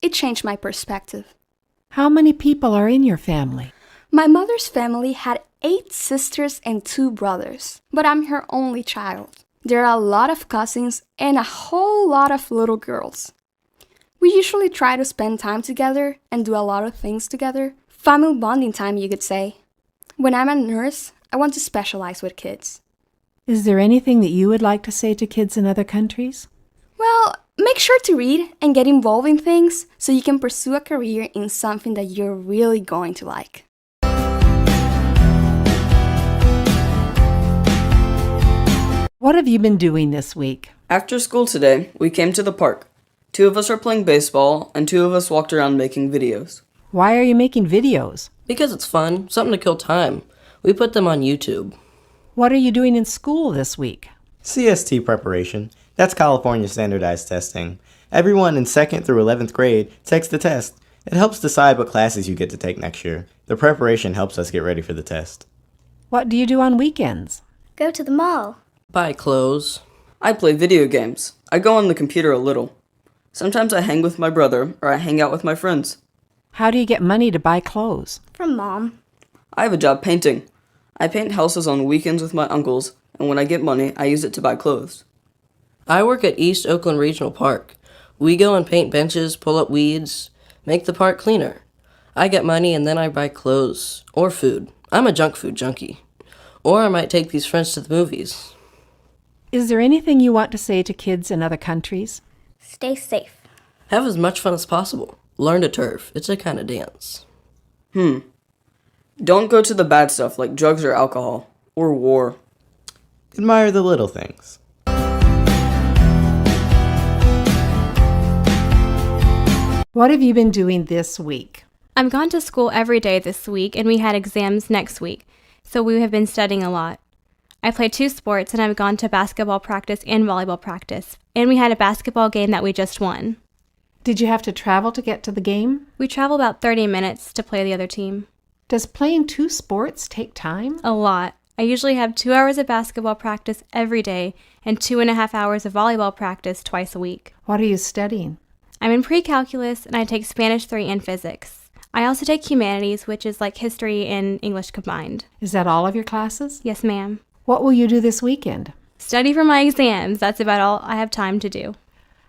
It changed my perspective. How many people are in your family? My mother's family had 8 sisters and 2 brothers, but I'm her only child. There are a lot of cousins and a whole lot of little girls. We usually try to spend time together and do a lot of things together. Family bonding time, you could say. When I'm a nurse, I want to specialize with kids. Is there anything that you would like to say to kids in other countries? Well, make sure to read and get involved in things so you can pursue a career in something that you're really going to like. What have you been doing this week? After school today, we came to the park. 2 of us are playing baseball, and 2 of us walked around making videos. Why are you making videos? Because it's fun, something to kill time. We put them on YouTube. What are you doing in school this week? CST preparation. That's California standardized testing. Everyone in 2nd through 11th grade takes the test. It helps decide what classes you get to take next year. The preparation helps us get ready for the test. What do you do on weekends? Go to the mall. Buy clothes. I play video games. I go on the computer a little. Sometimes I hang with my brother, or I hang out with my friends. How do you get money to buy clothes? From Mom. I have a job painting. I paint houses on weekends with my uncles, and when I get money, I use it to buy clothes. I work at East Oakland Regional Park. We go and paint benches, pull up weeds, make the park cleaner. I get money and then I buy clothes or food. I'm a junk food junkie. Or I might take these friends to the movies. Is there anything you want to say to kids in other countries? Stay safe. Have as much fun as possible. Learn to turf. It's a kind of dance. Don't go to the bad stuff like drugs or alcohol, or war. Admire the little things. What have you been doing this week? I've gone to school every day this week, and we had exams next week, so we have been studying a lot. I played 2 sports, and I've gone to basketball practice and volleyball practice, and we had a basketball game that we just won. Did you have to travel to get to the game? We travel about 30 minutes to play the other team. Does playing 2 sports take time? A lot. I usually have 2 hours of basketball practice every day and 2.5 hours of volleyball practice twice a week. What are you studying? I'm in pre-calculus, and I take Spanish 3 and physics. I also take humanities, which is like history and English combined. Is that all of your classes? Yes, ma'am. What will you do this weekend? Study for my exams. That's about all I have time to do.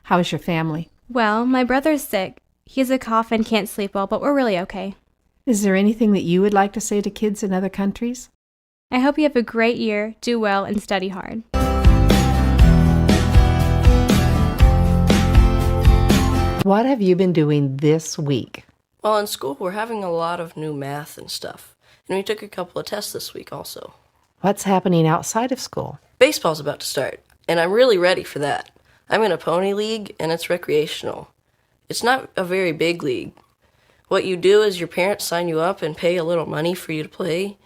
How is your family? Well, my brother's sick. He has a cough and can't sleep well, but we're really okay. Is there anything that you would like to say to kids in other countries? I hope you have a great year, do well, and study hard. What have you been doing this week? Well, in school, we're having a lot of new math and stuff. And we took a couple of tests this week also. What's happening outside of school? Baseball's about to start, and I'm really ready for that. I'm in a pony league, and it's recreational. It's not a very big league. What you do is your parents sign you up and pay a little money for you to play,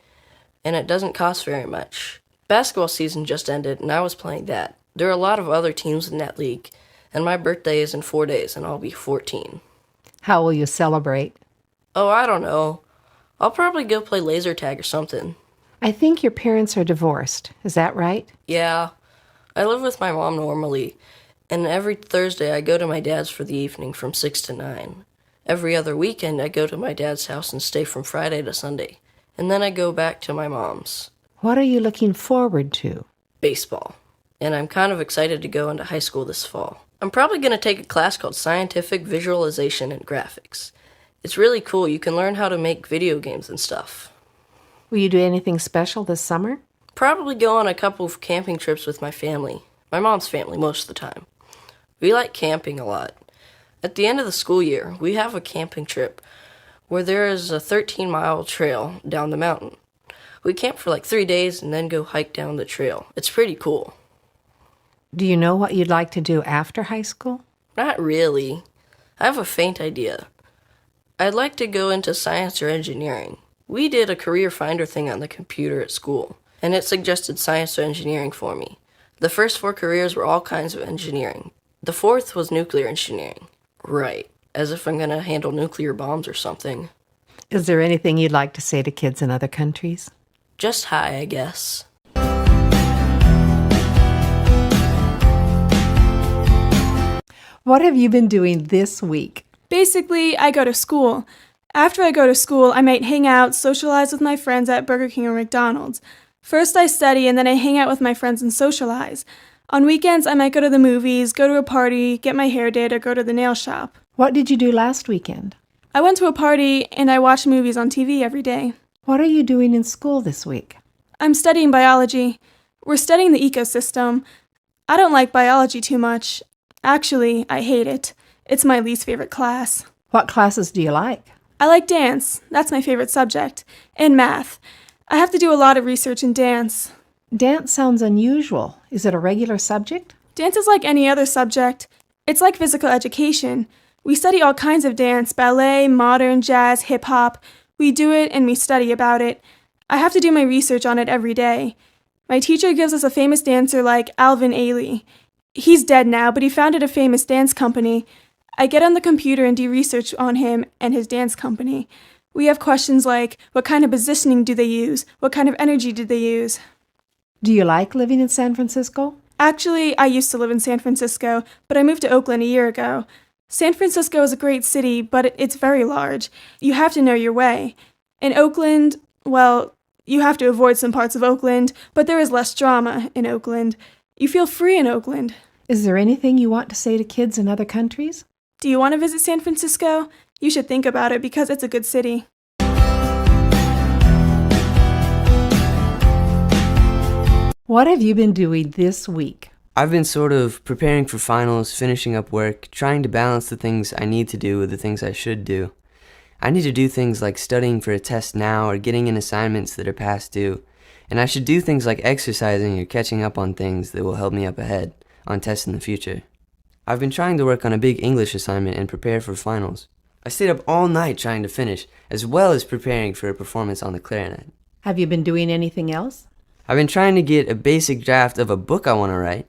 and it doesn't cost very much. Basketball season just ended, and I was playing that. There are a lot of other teams in that league, and my birthday is in 4 days, and I'll be 14. How will you celebrate? Oh, I don't know. I'll probably go play laser tag or something. I think your parents are divorced. Is that right? Yeah. I live with my mom normally, and every Thursday I go to my dad's for the evening from 6 to 9. Every other weekend I go to my dad's house and stay from Friday to Sunday, and then I go back to my mom's. What are you looking forward to? Baseball. And I'm kind of excited to go into high school this fall. I'm probably going to take a class called Scientific Visualization and Graphics. It's really cool. You can learn how to make video games and stuff. Will you do anything special this summer? Probably go on a couple of camping trips with my family. My mom's family most of the time. We like camping a lot. At the end of the school year, we have a camping trip where there is a 13-mile trail down the mountain. We camp for like 3 days and then go hike down the trail. It's pretty cool. Do you know what you'd like to do after high school? Not really. I have a faint idea. I'd like to go into science or engineering. We did a career finder thing on the computer at school, and it suggested science or engineering for me. The first 4 careers were all kinds of engineering. The 4th was nuclear engineering. Right, as if I'm going to handle nuclear bombs or something. Is there anything you'd like to say to kids in other countries? Just hi, I guess. What have you been doing this week? Basically, I go to school. After I go to school, I might hang out, socialize with my friends at Burger King or McDonald's. First I study, and then I hang out with my friends and socialize. On weekends, I might go to the movies, go to a party, get my hair did, or go to the nail shop. What did you do last weekend? I went to a party, and I watched movies on TV every day. What are you doing in school this week? I'm studying biology. We're studying the ecosystem. I don't like biology too much. Actually, I hate it. It's my least favorite class. What classes do you like? I like dance. That's my favorite subject. And math. I have to do a lot of research in dance. Dance sounds unusual. Is it a regular subject? Dance is like any other subject. It's like physical education. We study all kinds of dance, ballet, modern, jazz, hip-hop. We do it and we study about it. I have to do my research on it every day. My teacher gives us a famous dancer like Alvin Ailey. He's dead now, but he founded a famous dance company. I get on the computer and do research on him and his dance company. We have questions like, what kind of positioning do they use? What kind of energy do they use? Do you like living in San Francisco? Actually, I used to live in San Francisco, but I moved to Oakland a year ago. San Francisco is a great city, but it's very large. You have to know your way. In Oakland, well, you have to avoid some parts of Oakland, but there is less drama in Oakland. You feel free in Oakland. Is there anything you want to say to kids in other countries? Do you want to visit San Francisco? You should think about it because it's a good city. What have you been doing this week? I've been sort of preparing for finals, finishing up work, trying to balance the things I need to do with the things I should do. I need to do things like studying for a test now or getting in assignments that are past due. And I should do things like exercising or catching up on things that will help me up ahead on tests in the future. I've been trying to work on a big English assignment and prepare for finals. I stayed up all night trying to finish, as well as preparing for a performance on the clarinet. Have you been doing anything else? I've been trying to get a basic draft of a book I want to write.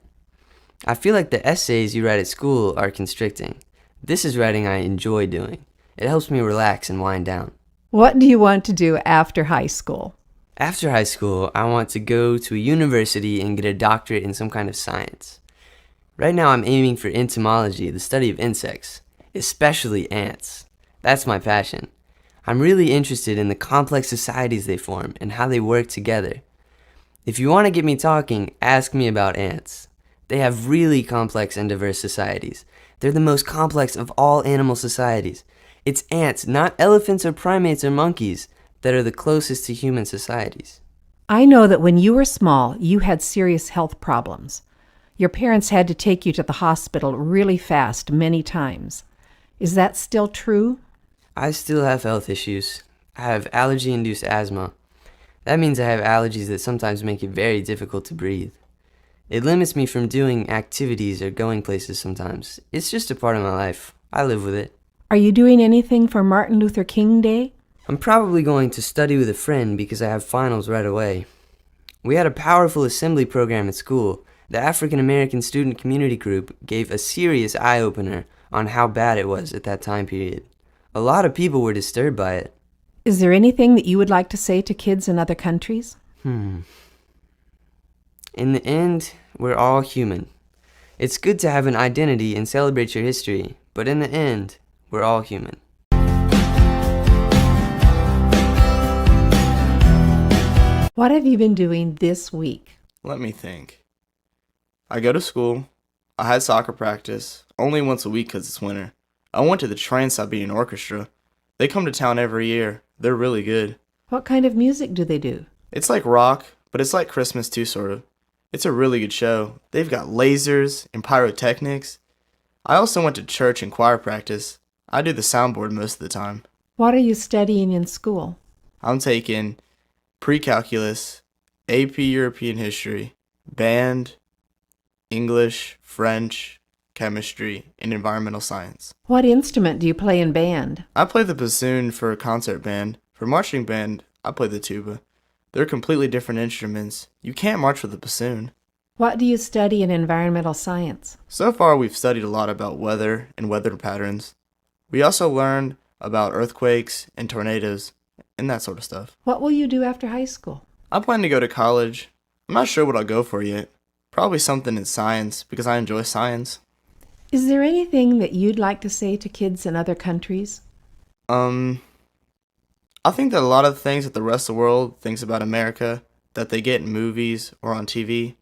I feel like the essays you write at school are constricting. This is writing I enjoy doing. It helps me relax and wind down. What do you want to do after high school? After high school, I want to go to a university and get a doctorate in some kind of science. Right now I'm aiming for entomology, the study of insects, especially ants. That's my passion. I'm really interested in the complex societies they form and how they work together. If you want to get me talking, ask me about ants. They have really complex and diverse societies. They're the most complex of all animal societies. It's ants, not elephants or primates or monkeys, that are the closest to human societies. I know that when you were small, you had serious health problems. Your parents had to take you to the hospital really fast many times. Is that still true? I still have health issues. I have allergy-induced asthma. That means I have allergies that sometimes make it very difficult to breathe. It limits me from doing activities or going places sometimes. It's just a part of my life. I live with it. Are you doing anything for Martin Luther King Day? I'm probably going to study with a friend because I have finals right away. We had a powerful assembly program at school. The African American Student Community Group gave a serious eye-opener on how bad it was at that time period. A lot of people were disturbed by it. Is there anything that you would like to say to kids in other countries? In the end, we're all human. It's good to have an identity and celebrate your history, but in the end, we're all human. What have you been doing this week? Let me think. I go to school. I had soccer practice, only once a week because it's winter. I went to the Trans-Siberian Orchestra. They come to town every year. They're really good. What kind of music do they do? It's like rock, but it's like Christmas too, sort of. It's a really good show. They've got lasers and pyrotechnics. I also went to church and choir practice. I do the soundboard most of the time. What are you studying in school? I'm taking pre-calculus, AP European history, band, English, French, chemistry, and environmental science. What instrument do you play in band? I play the bassoon for a concert band. For marching band, I play the tuba. They're completely different instruments. You can't march with a bassoon. What do you study in environmental science? So far, we've studied a lot about weather and weather patterns. We also learned about earthquakes and tornadoes and that sort of stuff. What will you do after high school? I plan to go to college. I'm not sure what I'll go for yet. Probably something in science because I enjoy science. Is there anything that you'd like to say to kids in other countries? I think that a lot of things that the rest of the world thinks about America that they get in movies or on TV,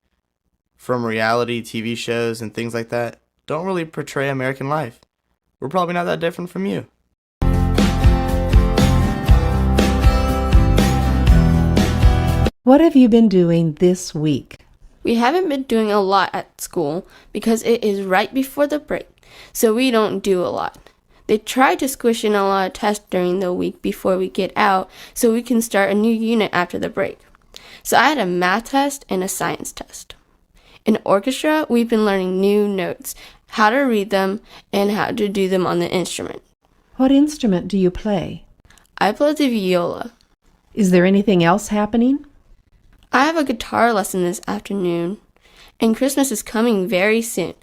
from reality TV shows and things like that, don't really portray American life. We're probably not that different from you. What have you been doing this week? We haven't been doing a lot at school because it is right before the break, so we don't do a lot. They try to squish in a lot of tests during the week before we get out so we can start a new unit after the break. So I had a math test and a science test. In orchestra, we've been learning new notes, how to read them, and how to do them on the instrument. What instrument do you play? I play the viola. Is there anything else happening? I have a guitar lesson this afternoon, and Christmas is coming very soon.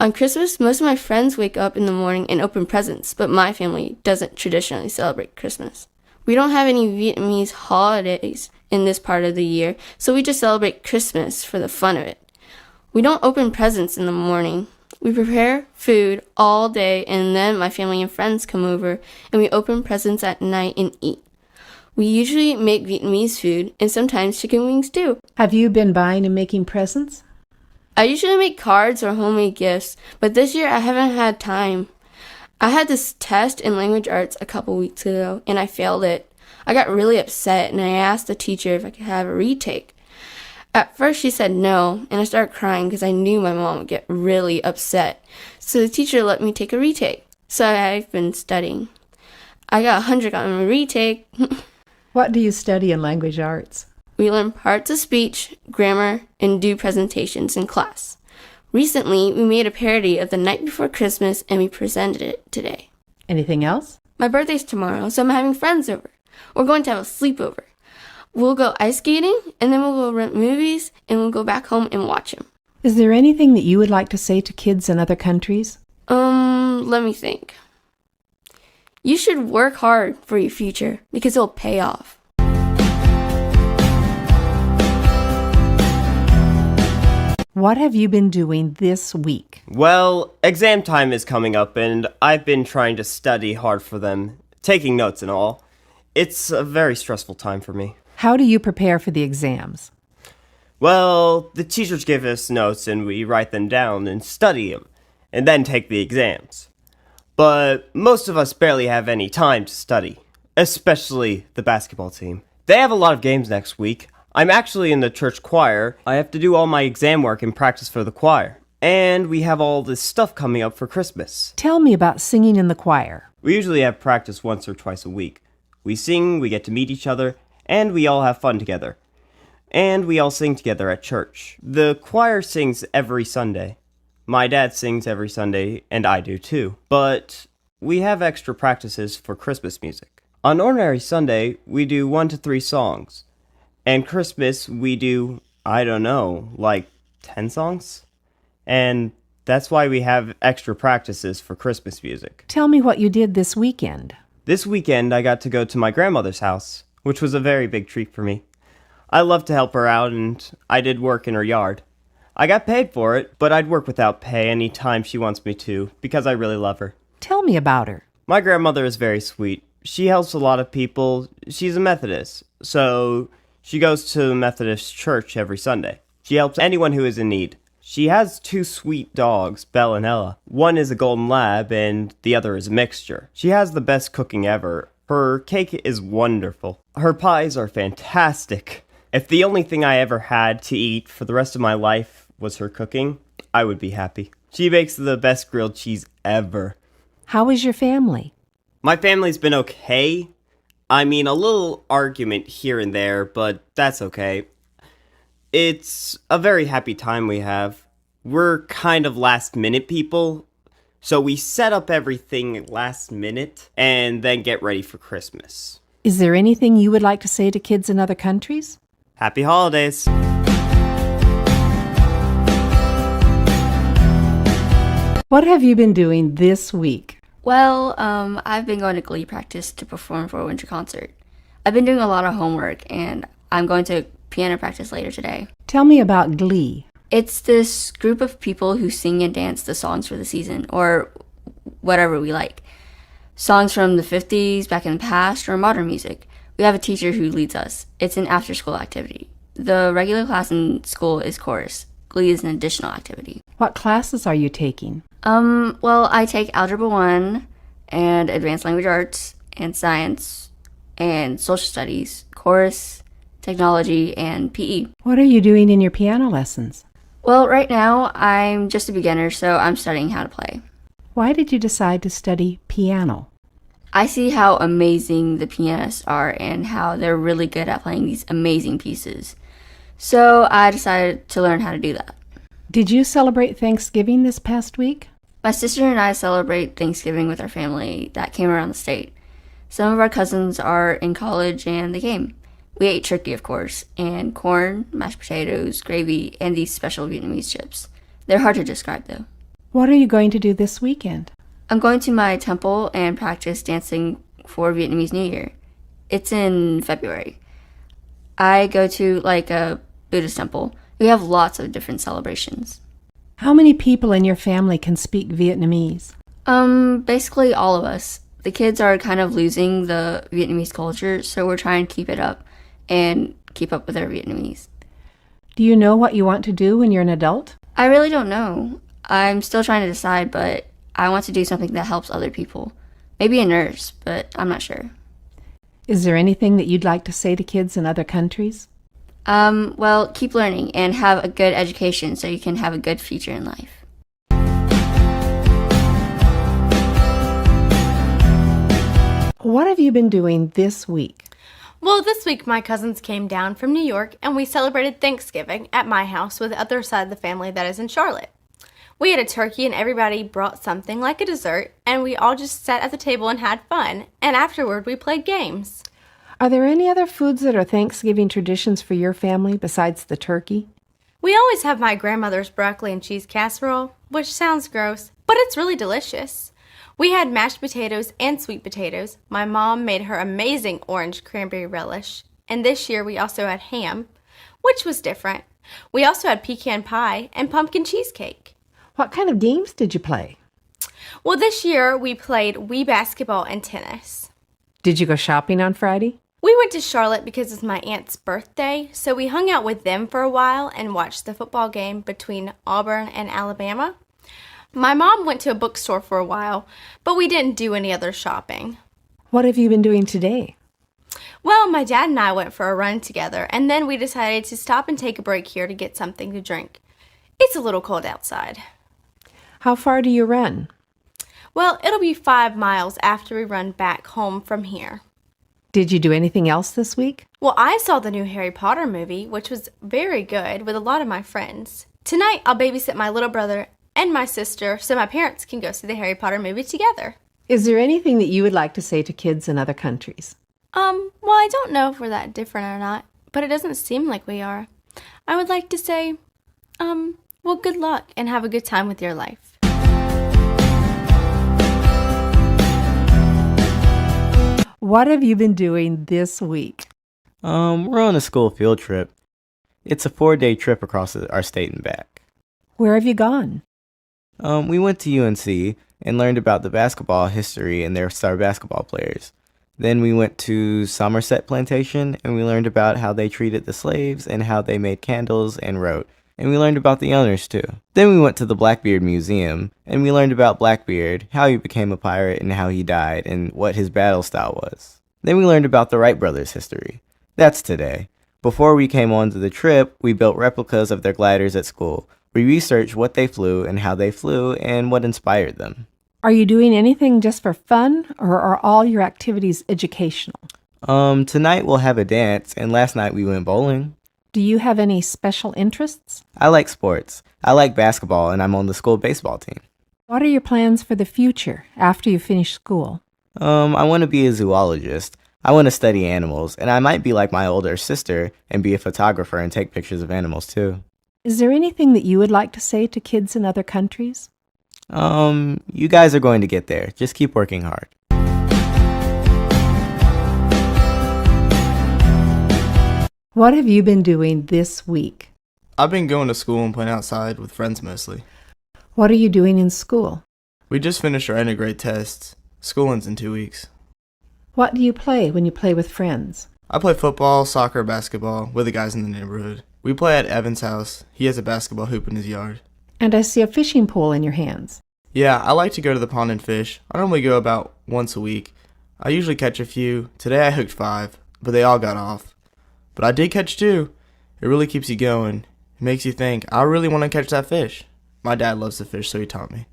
On Christmas, most of my friends wake up in the morning and open presents, but my family doesn't traditionally celebrate Christmas. We don't have any Vietnamese holidays in this part of the year, so we just celebrate Christmas for the fun of it. We don't open presents in the morning. We prepare food all day, and then my family and friends come over, and we open presents at night and eat. We usually make Vietnamese food, and sometimes chicken wings too. Have you been buying and making presents? I usually make cards or homemade gifts, but this year I haven't had time. I had this test in language arts a couple weeks ago, and I failed it. I got really upset, and I asked the teacher if I could have a retake. At first she said no, and I started crying because I knew my mom would get really upset. So the teacher let me take a retake. So I've been studying. I got 100 on my retake. What do you study in language arts? We learn parts of speech, grammar, and do presentations in class. Recently, we made a parody of The Night Before Christmas, and we presented it today. Anything else? My birthday's tomorrow, so I'm having friends over. We're going to have a sleepover. We'll go ice skating, and then we'll go rent movies, and we'll go back home and watch them. Is there anything that you would like to say to kids in other countries? Let me think. You should work hard for your future because it'll pay off. What have you been doing this week? Well, exam time is coming up and I've been trying to study hard for them, taking notes and all. It's a very stressful time for me. How do you prepare for the exams? Well, the teachers give us notes and we write them down and study them, and then take the exams. But most of us barely have any time to study, especially the basketball team. They have a lot of games next week. I'm actually in the church choir. I have to do all my exam work and practice for the choir. And we have all this stuff coming up for Christmas. Tell me about singing in the choir. We usually have practice once or twice a week. We sing, we get to meet each other, and we all have fun together. And we all sing together at church. The choir sings every Sunday. My dad sings every Sunday, and I do too. But we have extra practices for Christmas music. On ordinary Sunday, we do 1 to 3 songs. And Christmas, we do, I don't know, like 10 songs? And that's why we have extra practices for Christmas music. Tell me what you did this weekend. This weekend, I got to go to my grandmother's house, which was a very big treat for me. I love to help her out, and I did work in her yard. I got paid for it, but I'd work without pay any time she wants me to, because I really love her. Tell me about her. My grandmother is very sweet. She helps a lot of people. She's a Methodist, so she goes to the Methodist church every Sunday. She helps anyone who is in need. She has 2 sweet dogs, Belle and Ella. One is a golden lab, and the other is a mixture. She has the best cooking ever. Her cake is wonderful. Her pies are fantastic. If the only thing I ever had to eat for the rest of my life was her cooking, I would be happy. She makes the best grilled cheese ever. How is your family? My family's been okay. I mean, a little argument here and there, but that's okay. It's a very happy time we have. We're kind of last-minute people, so we set up everything last minute and then get ready for Christmas. Is there anything you would like to say to kids in other countries? Happy holidays! What have you been doing this week? Well, I've been going to Glee practice to perform for a winter concert. I've been doing a lot of homework, and I'm going to piano practice later today. Tell me about Glee. It's this group of people who sing and dance the songs for the season, or whatever we like. Songs from the 50s, back in the past, or modern music. We have a teacher who leads us. It's an after-school activity. The regular class in school is chorus. Glee is an additional activity. What classes are you taking? Well, I take Algebra 1 and Advanced Language Arts and Science and Social Studies, Chorus, Technology, and PE. What are you doing in your piano lessons? Well, right now, I'm just a beginner, so I'm studying how to play. Why did you decide to study piano? I see how amazing the pianists are and how they're really good at playing these amazing pieces. So I decided to learn how to do that. Did you celebrate Thanksgiving this past week? My sister and I celebrate Thanksgiving with our family that came around the state. Some of our cousins are in college and they came. We ate turkey, of course, and corn, mashed potatoes, gravy, and these special Vietnamese chips. They're hard to describe, though. What are you going to do this weekend? I'm going to my temple and practice dancing for Vietnamese New Year. It's in February. I go to, a Buddhist temple. We have lots of different celebrations. How many people in your family can speak Vietnamese? Basically all of us. The kids are kind of losing the Vietnamese culture, so we're trying to keep it up and keep up with our Vietnamese. Do you know what you want to do when you're an adult? I really don't know. I'm still trying to decide, but I want to do something that helps other people. Maybe a nurse, but I'm not sure. Is there anything that you'd like to say to kids in other countries? Well, keep learning and have a good education so you can have a good future in life. What have you been doing this week? Well, this week my cousins came down from New York and we celebrated Thanksgiving at my house with the other side of the family that is in Charlotte. We had a turkey and everybody brought something like a dessert and we all just sat at the table and had fun. And afterward we played games. Are there any other foods that are Thanksgiving traditions for your family besides the turkey? We always have my grandmother's broccoli and cheese casserole, which sounds gross, but it's really delicious. We had mashed potatoes and sweet potatoes. My mom made her amazing orange cranberry relish. And this year we also had ham, which was different. We also had pecan pie and pumpkin cheesecake. What kind of games did you play? Well, this year we played Wii basketball and tennis. Did you go shopping on Friday? We went to Charlotte because it's my aunt's birthday, so we hung out with them for a while and watched the football game between Auburn and Alabama. My mom went to a bookstore for a while, but we didn't do any other shopping. What have you been doing today? Well, my dad and I went for a run together, and then we decided to stop and take a break here to get something to drink. It's a little cold outside. How far do you run? Well, it'll be 5 miles after we run back home from here. Did you do anything else this week? Well, I saw the new Harry Potter movie, which was very good with a lot of my friends. Tonight, I'll babysit my little brother and my sister so my parents can go see the Harry Potter movie together. Is there anything that you would like to say to kids in other countries? Well, I don't know if we're that different or not, but it doesn't seem like we are. I would like to say, well, good luck and have a good time with your life. What have you been doing this week? We're on a school field trip. It's a 4-day trip across our state and back. Where have you gone? We went to UNC and learned about the basketball history and their star basketball players. Then we went to Somerset Plantation and we learned about how they treated the slaves and how they made candles and wrote. And we learned about the owners too. Then we went to the Blackbeard Museum and we learned about Blackbeard, how he became a pirate and how he died and what his battle style was. Then we learned about the Wright brothers' history. That's today. Before we came on to the trip, we built replicas of their gliders at school. We researched what they flew and how they flew and what inspired them. Are you doing anything just for fun, or are all your activities educational? Tonight we'll have a dance, and last night we went bowling. Do you have any special interests? I like sports. I like basketball, and I'm on the school baseball team. What are your plans for the future after you finish school? I want to be a zoologist. I want to study animals, and I might be like my older sister and be a photographer and take pictures of animals too. Is there anything that you would like to say to kids in other countries? You guys are going to get there. Just keep working hard. What have you been doing this week? I've been going to school and playing outside with friends mostly. What are you doing in school? We just finished our end of grade tests. School ends in 2 weeks. What do you play when you play with friends? I play football, soccer, basketball with the guys in the neighborhood. We play at Evan's house. He has a basketball hoop in his yard. And I see a fishing pole in your hands. Yeah, I like to go to the pond and fish. I normally go about once a week. I usually catch a few. Today I hooked 5, but they all got off. But I did catch 2. It really keeps you going. It makes you think, I really want to catch that fish. My dad loves to fish, so he taught me.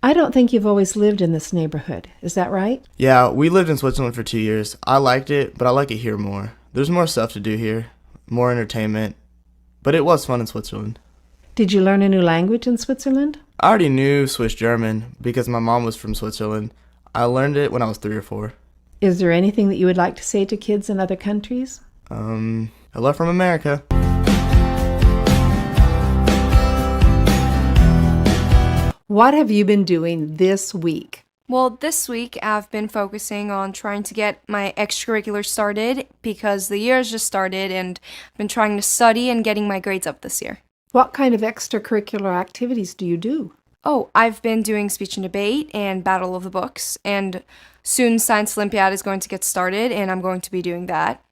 I don't think you've always lived in this neighborhood. Is that right? Yeah, we lived in Switzerland for 2 years. I liked it, but I like it here more. There's more stuff to do here, more entertainment. But it was fun in Switzerland. Did you learn a new language in Switzerland? I already knew Swiss German because my mom was from Switzerland. I learned it when I was 3 or 4. Is there anything that you would like to say to kids in other countries? Hello from America. What have you been doing this week? Well, this week I've been focusing on trying to get my extracurriculars started because the year has just started and I've been trying to study and getting my grades up this year. What kind of extracurricular activities do you do? Oh, I've been doing speech and debate and Battle of the Books, and soon Science Olympiad is going to get started and I'm going to be doing that.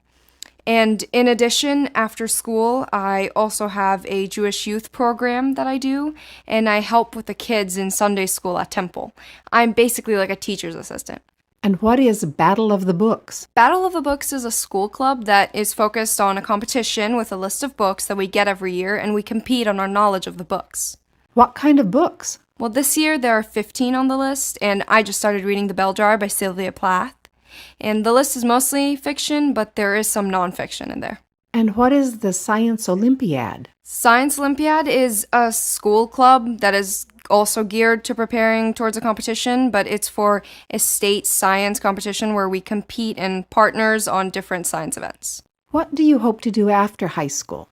And in addition, after school, I also have a Jewish youth program that I do, and I help with the kids in Sunday school at Temple. I'm basically like a teacher's assistant. And what is Battle of the Books? Battle of the Books is a school club that is focused on a competition with a list of books that we get every year, and we compete on our knowledge of the books. What kind of books? Well, this year there are 15 on the list, and I just started reading The Bell Jar by Sylvia Plath. And the list is mostly fiction, but there is some nonfiction in there. And what is the Science Olympiad? Science Olympiad is a school club that is also geared to preparing towards a competition, but it's for a state science competition where we compete in partners on different science events. What do you hope to do after high school?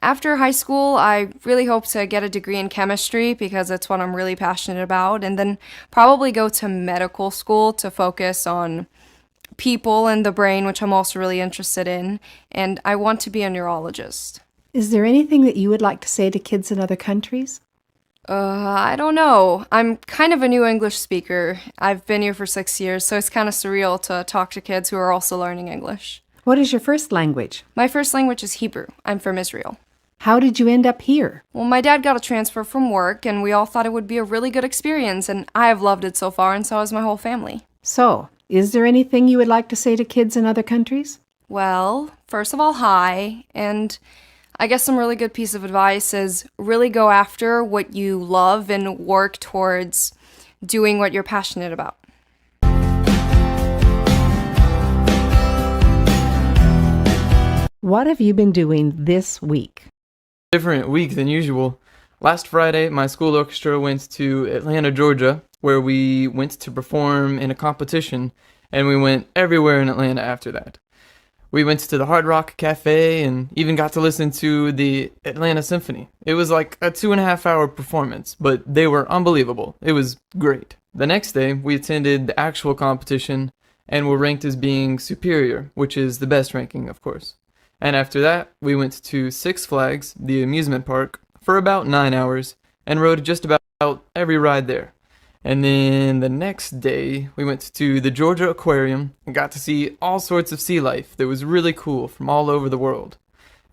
After high school, I really hope to get a degree in chemistry because it's what I'm really passionate about, and then probably go to medical school to focus on people and the brain, which I'm also really interested in, and I want to be a neurologist. Is there anything that you would like to say to kids in other countries? I don't know. I'm kind of a new English speaker. I've been here for 6 years, so it's kind of surreal to talk to kids who are also learning English. What is your first language? My first language is Hebrew. I'm from Israel. How did you end up here? Well, my dad got a transfer from work, and we all thought it would be a really good experience, and I have loved it so far, and so has my whole family. So, is there anything you would like to say to kids in other countries? Well, first of all, hi, and I guess some really good piece of advice is really go after what you love and work towards doing what you're passionate about. What have you been doing this week? Different week than usual. Last Friday, my school orchestra went to Atlanta, Georgia, where we went to perform in a competition, and we went everywhere in Atlanta after that. We went to the Hard Rock Cafe and even got to listen to the Atlanta Symphony. It was like a 2.5-hour performance, but they were unbelievable. It was great. The next day, we attended the actual competition and were ranked as being superior, which is the best ranking, of course. And after that, we went to Six Flags, the amusement park, for about 9 hours and rode just about every ride there. And then the next day, we went to the Georgia Aquarium and got to see all sorts of sea life that was really cool from all over the world.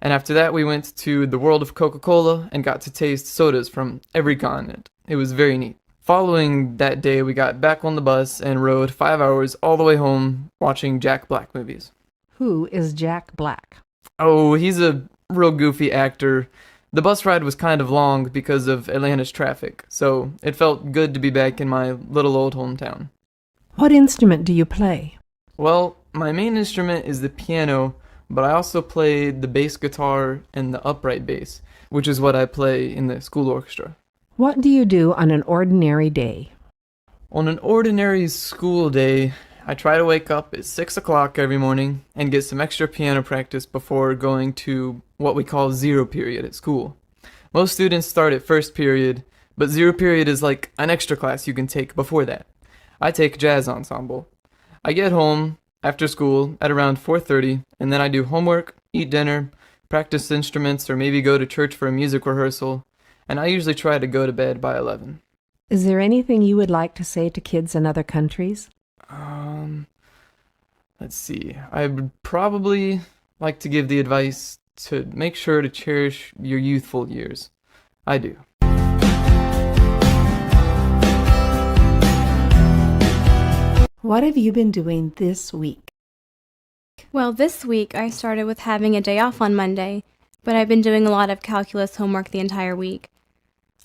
And after that, we went to the world of Coca-Cola and got to taste sodas from every continent. It was very neat. Following that day, we got back on the bus and rode 5 hours all the way home watching Jack Black movies. Who is Jack Black? Oh, he's a real goofy actor. The bus ride was kind of long because of Atlanta's traffic, so it felt good to be back in my little old hometown. What instrument do you play? Well, my main instrument is the piano, but I also play the bass guitar and the upright bass, which is what I play in the school orchestra. What do you do on an ordinary day? On an ordinary school day, I try to wake up at 6 o'clock every morning and get some extra piano practice before going to what we call zero period at school. Most students start at first period, but zero period is like an extra class you can take before that. I take jazz ensemble. I get home after school at around 4:30, and then I do homework, eat dinner, practice instruments, or maybe go to church for a music rehearsal, and I usually try to go to bed by 11. Is there anything you would like to say to kids in other countries? Let's see. I would probably like to give the advice to make sure to cherish your youthful years. I do. What have you been doing this week? Well, this week I started with having a day off on Monday, but I've been doing a lot of calculus homework the entire week.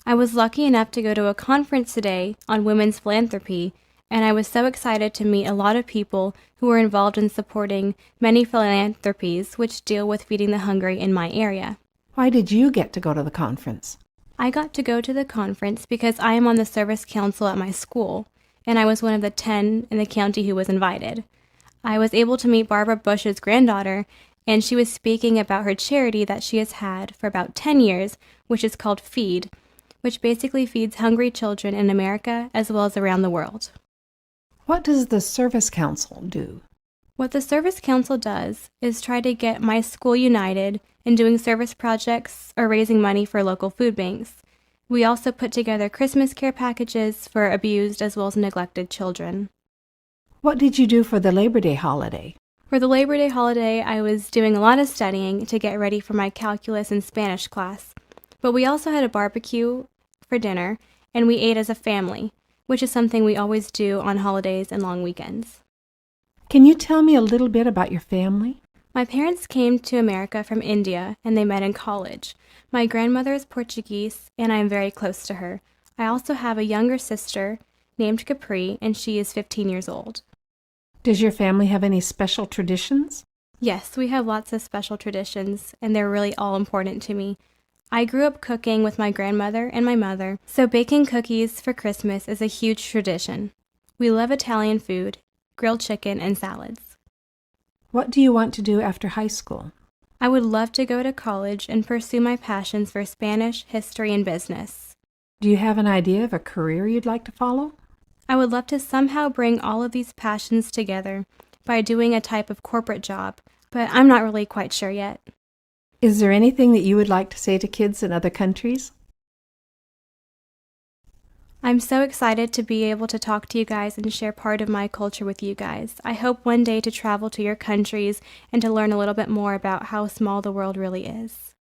I was lucky enough to go to a conference today on women's philanthropy, and I was so excited to meet a lot of people who were involved in supporting many philanthropies which deal with feeding the hungry in my area. Why did you get to go to the conference? I got to go to the conference because I am on the service council at my school, and I was one of the 10 in the county who was invited. I was able to meet Barbara Bush's granddaughter, and she was speaking about her charity that she has had for about 10 years, which is called Feed, which basically feeds hungry children in America as well as around the world. What does the Service Council do? What the Service Council does is try to get my school united in doing service projects or raising money for local food banks. We also put together Christmas care packages for abused as well as neglected children. What did you do for the Labor Day holiday? For the Labor Day holiday, I was doing a lot of studying to get ready for my calculus and Spanish class. But we also had a barbecue for dinner, and we ate as a family, which is something we always do on holidays and long weekends. Can you tell me a little bit about your family? My parents came to America from India, and they met in college. My grandmother is Portuguese, and I am very close to her. I also have a younger sister named Capri, and she is 15 years old. Does your family have any special traditions? Yes, we have lots of special traditions, and they're really all important to me. I grew up cooking with my grandmother and my mother, so baking cookies for Christmas is a huge tradition. We love Italian food, grilled chicken, and salads. What do you want to do after high school? I would love to go to college and pursue my passions for Spanish, history, and business. Do you have an idea of a career you'd like to follow? I would love to somehow bring all of these passions together by doing a type of corporate job, but I'm not really quite sure yet. Is there anything that you would like to say to kids in other countries? I'm so excited to be able to talk to you guys and share part of my culture with you guys. I hope one day to travel to your countries and to learn a little bit more about how small the world really is.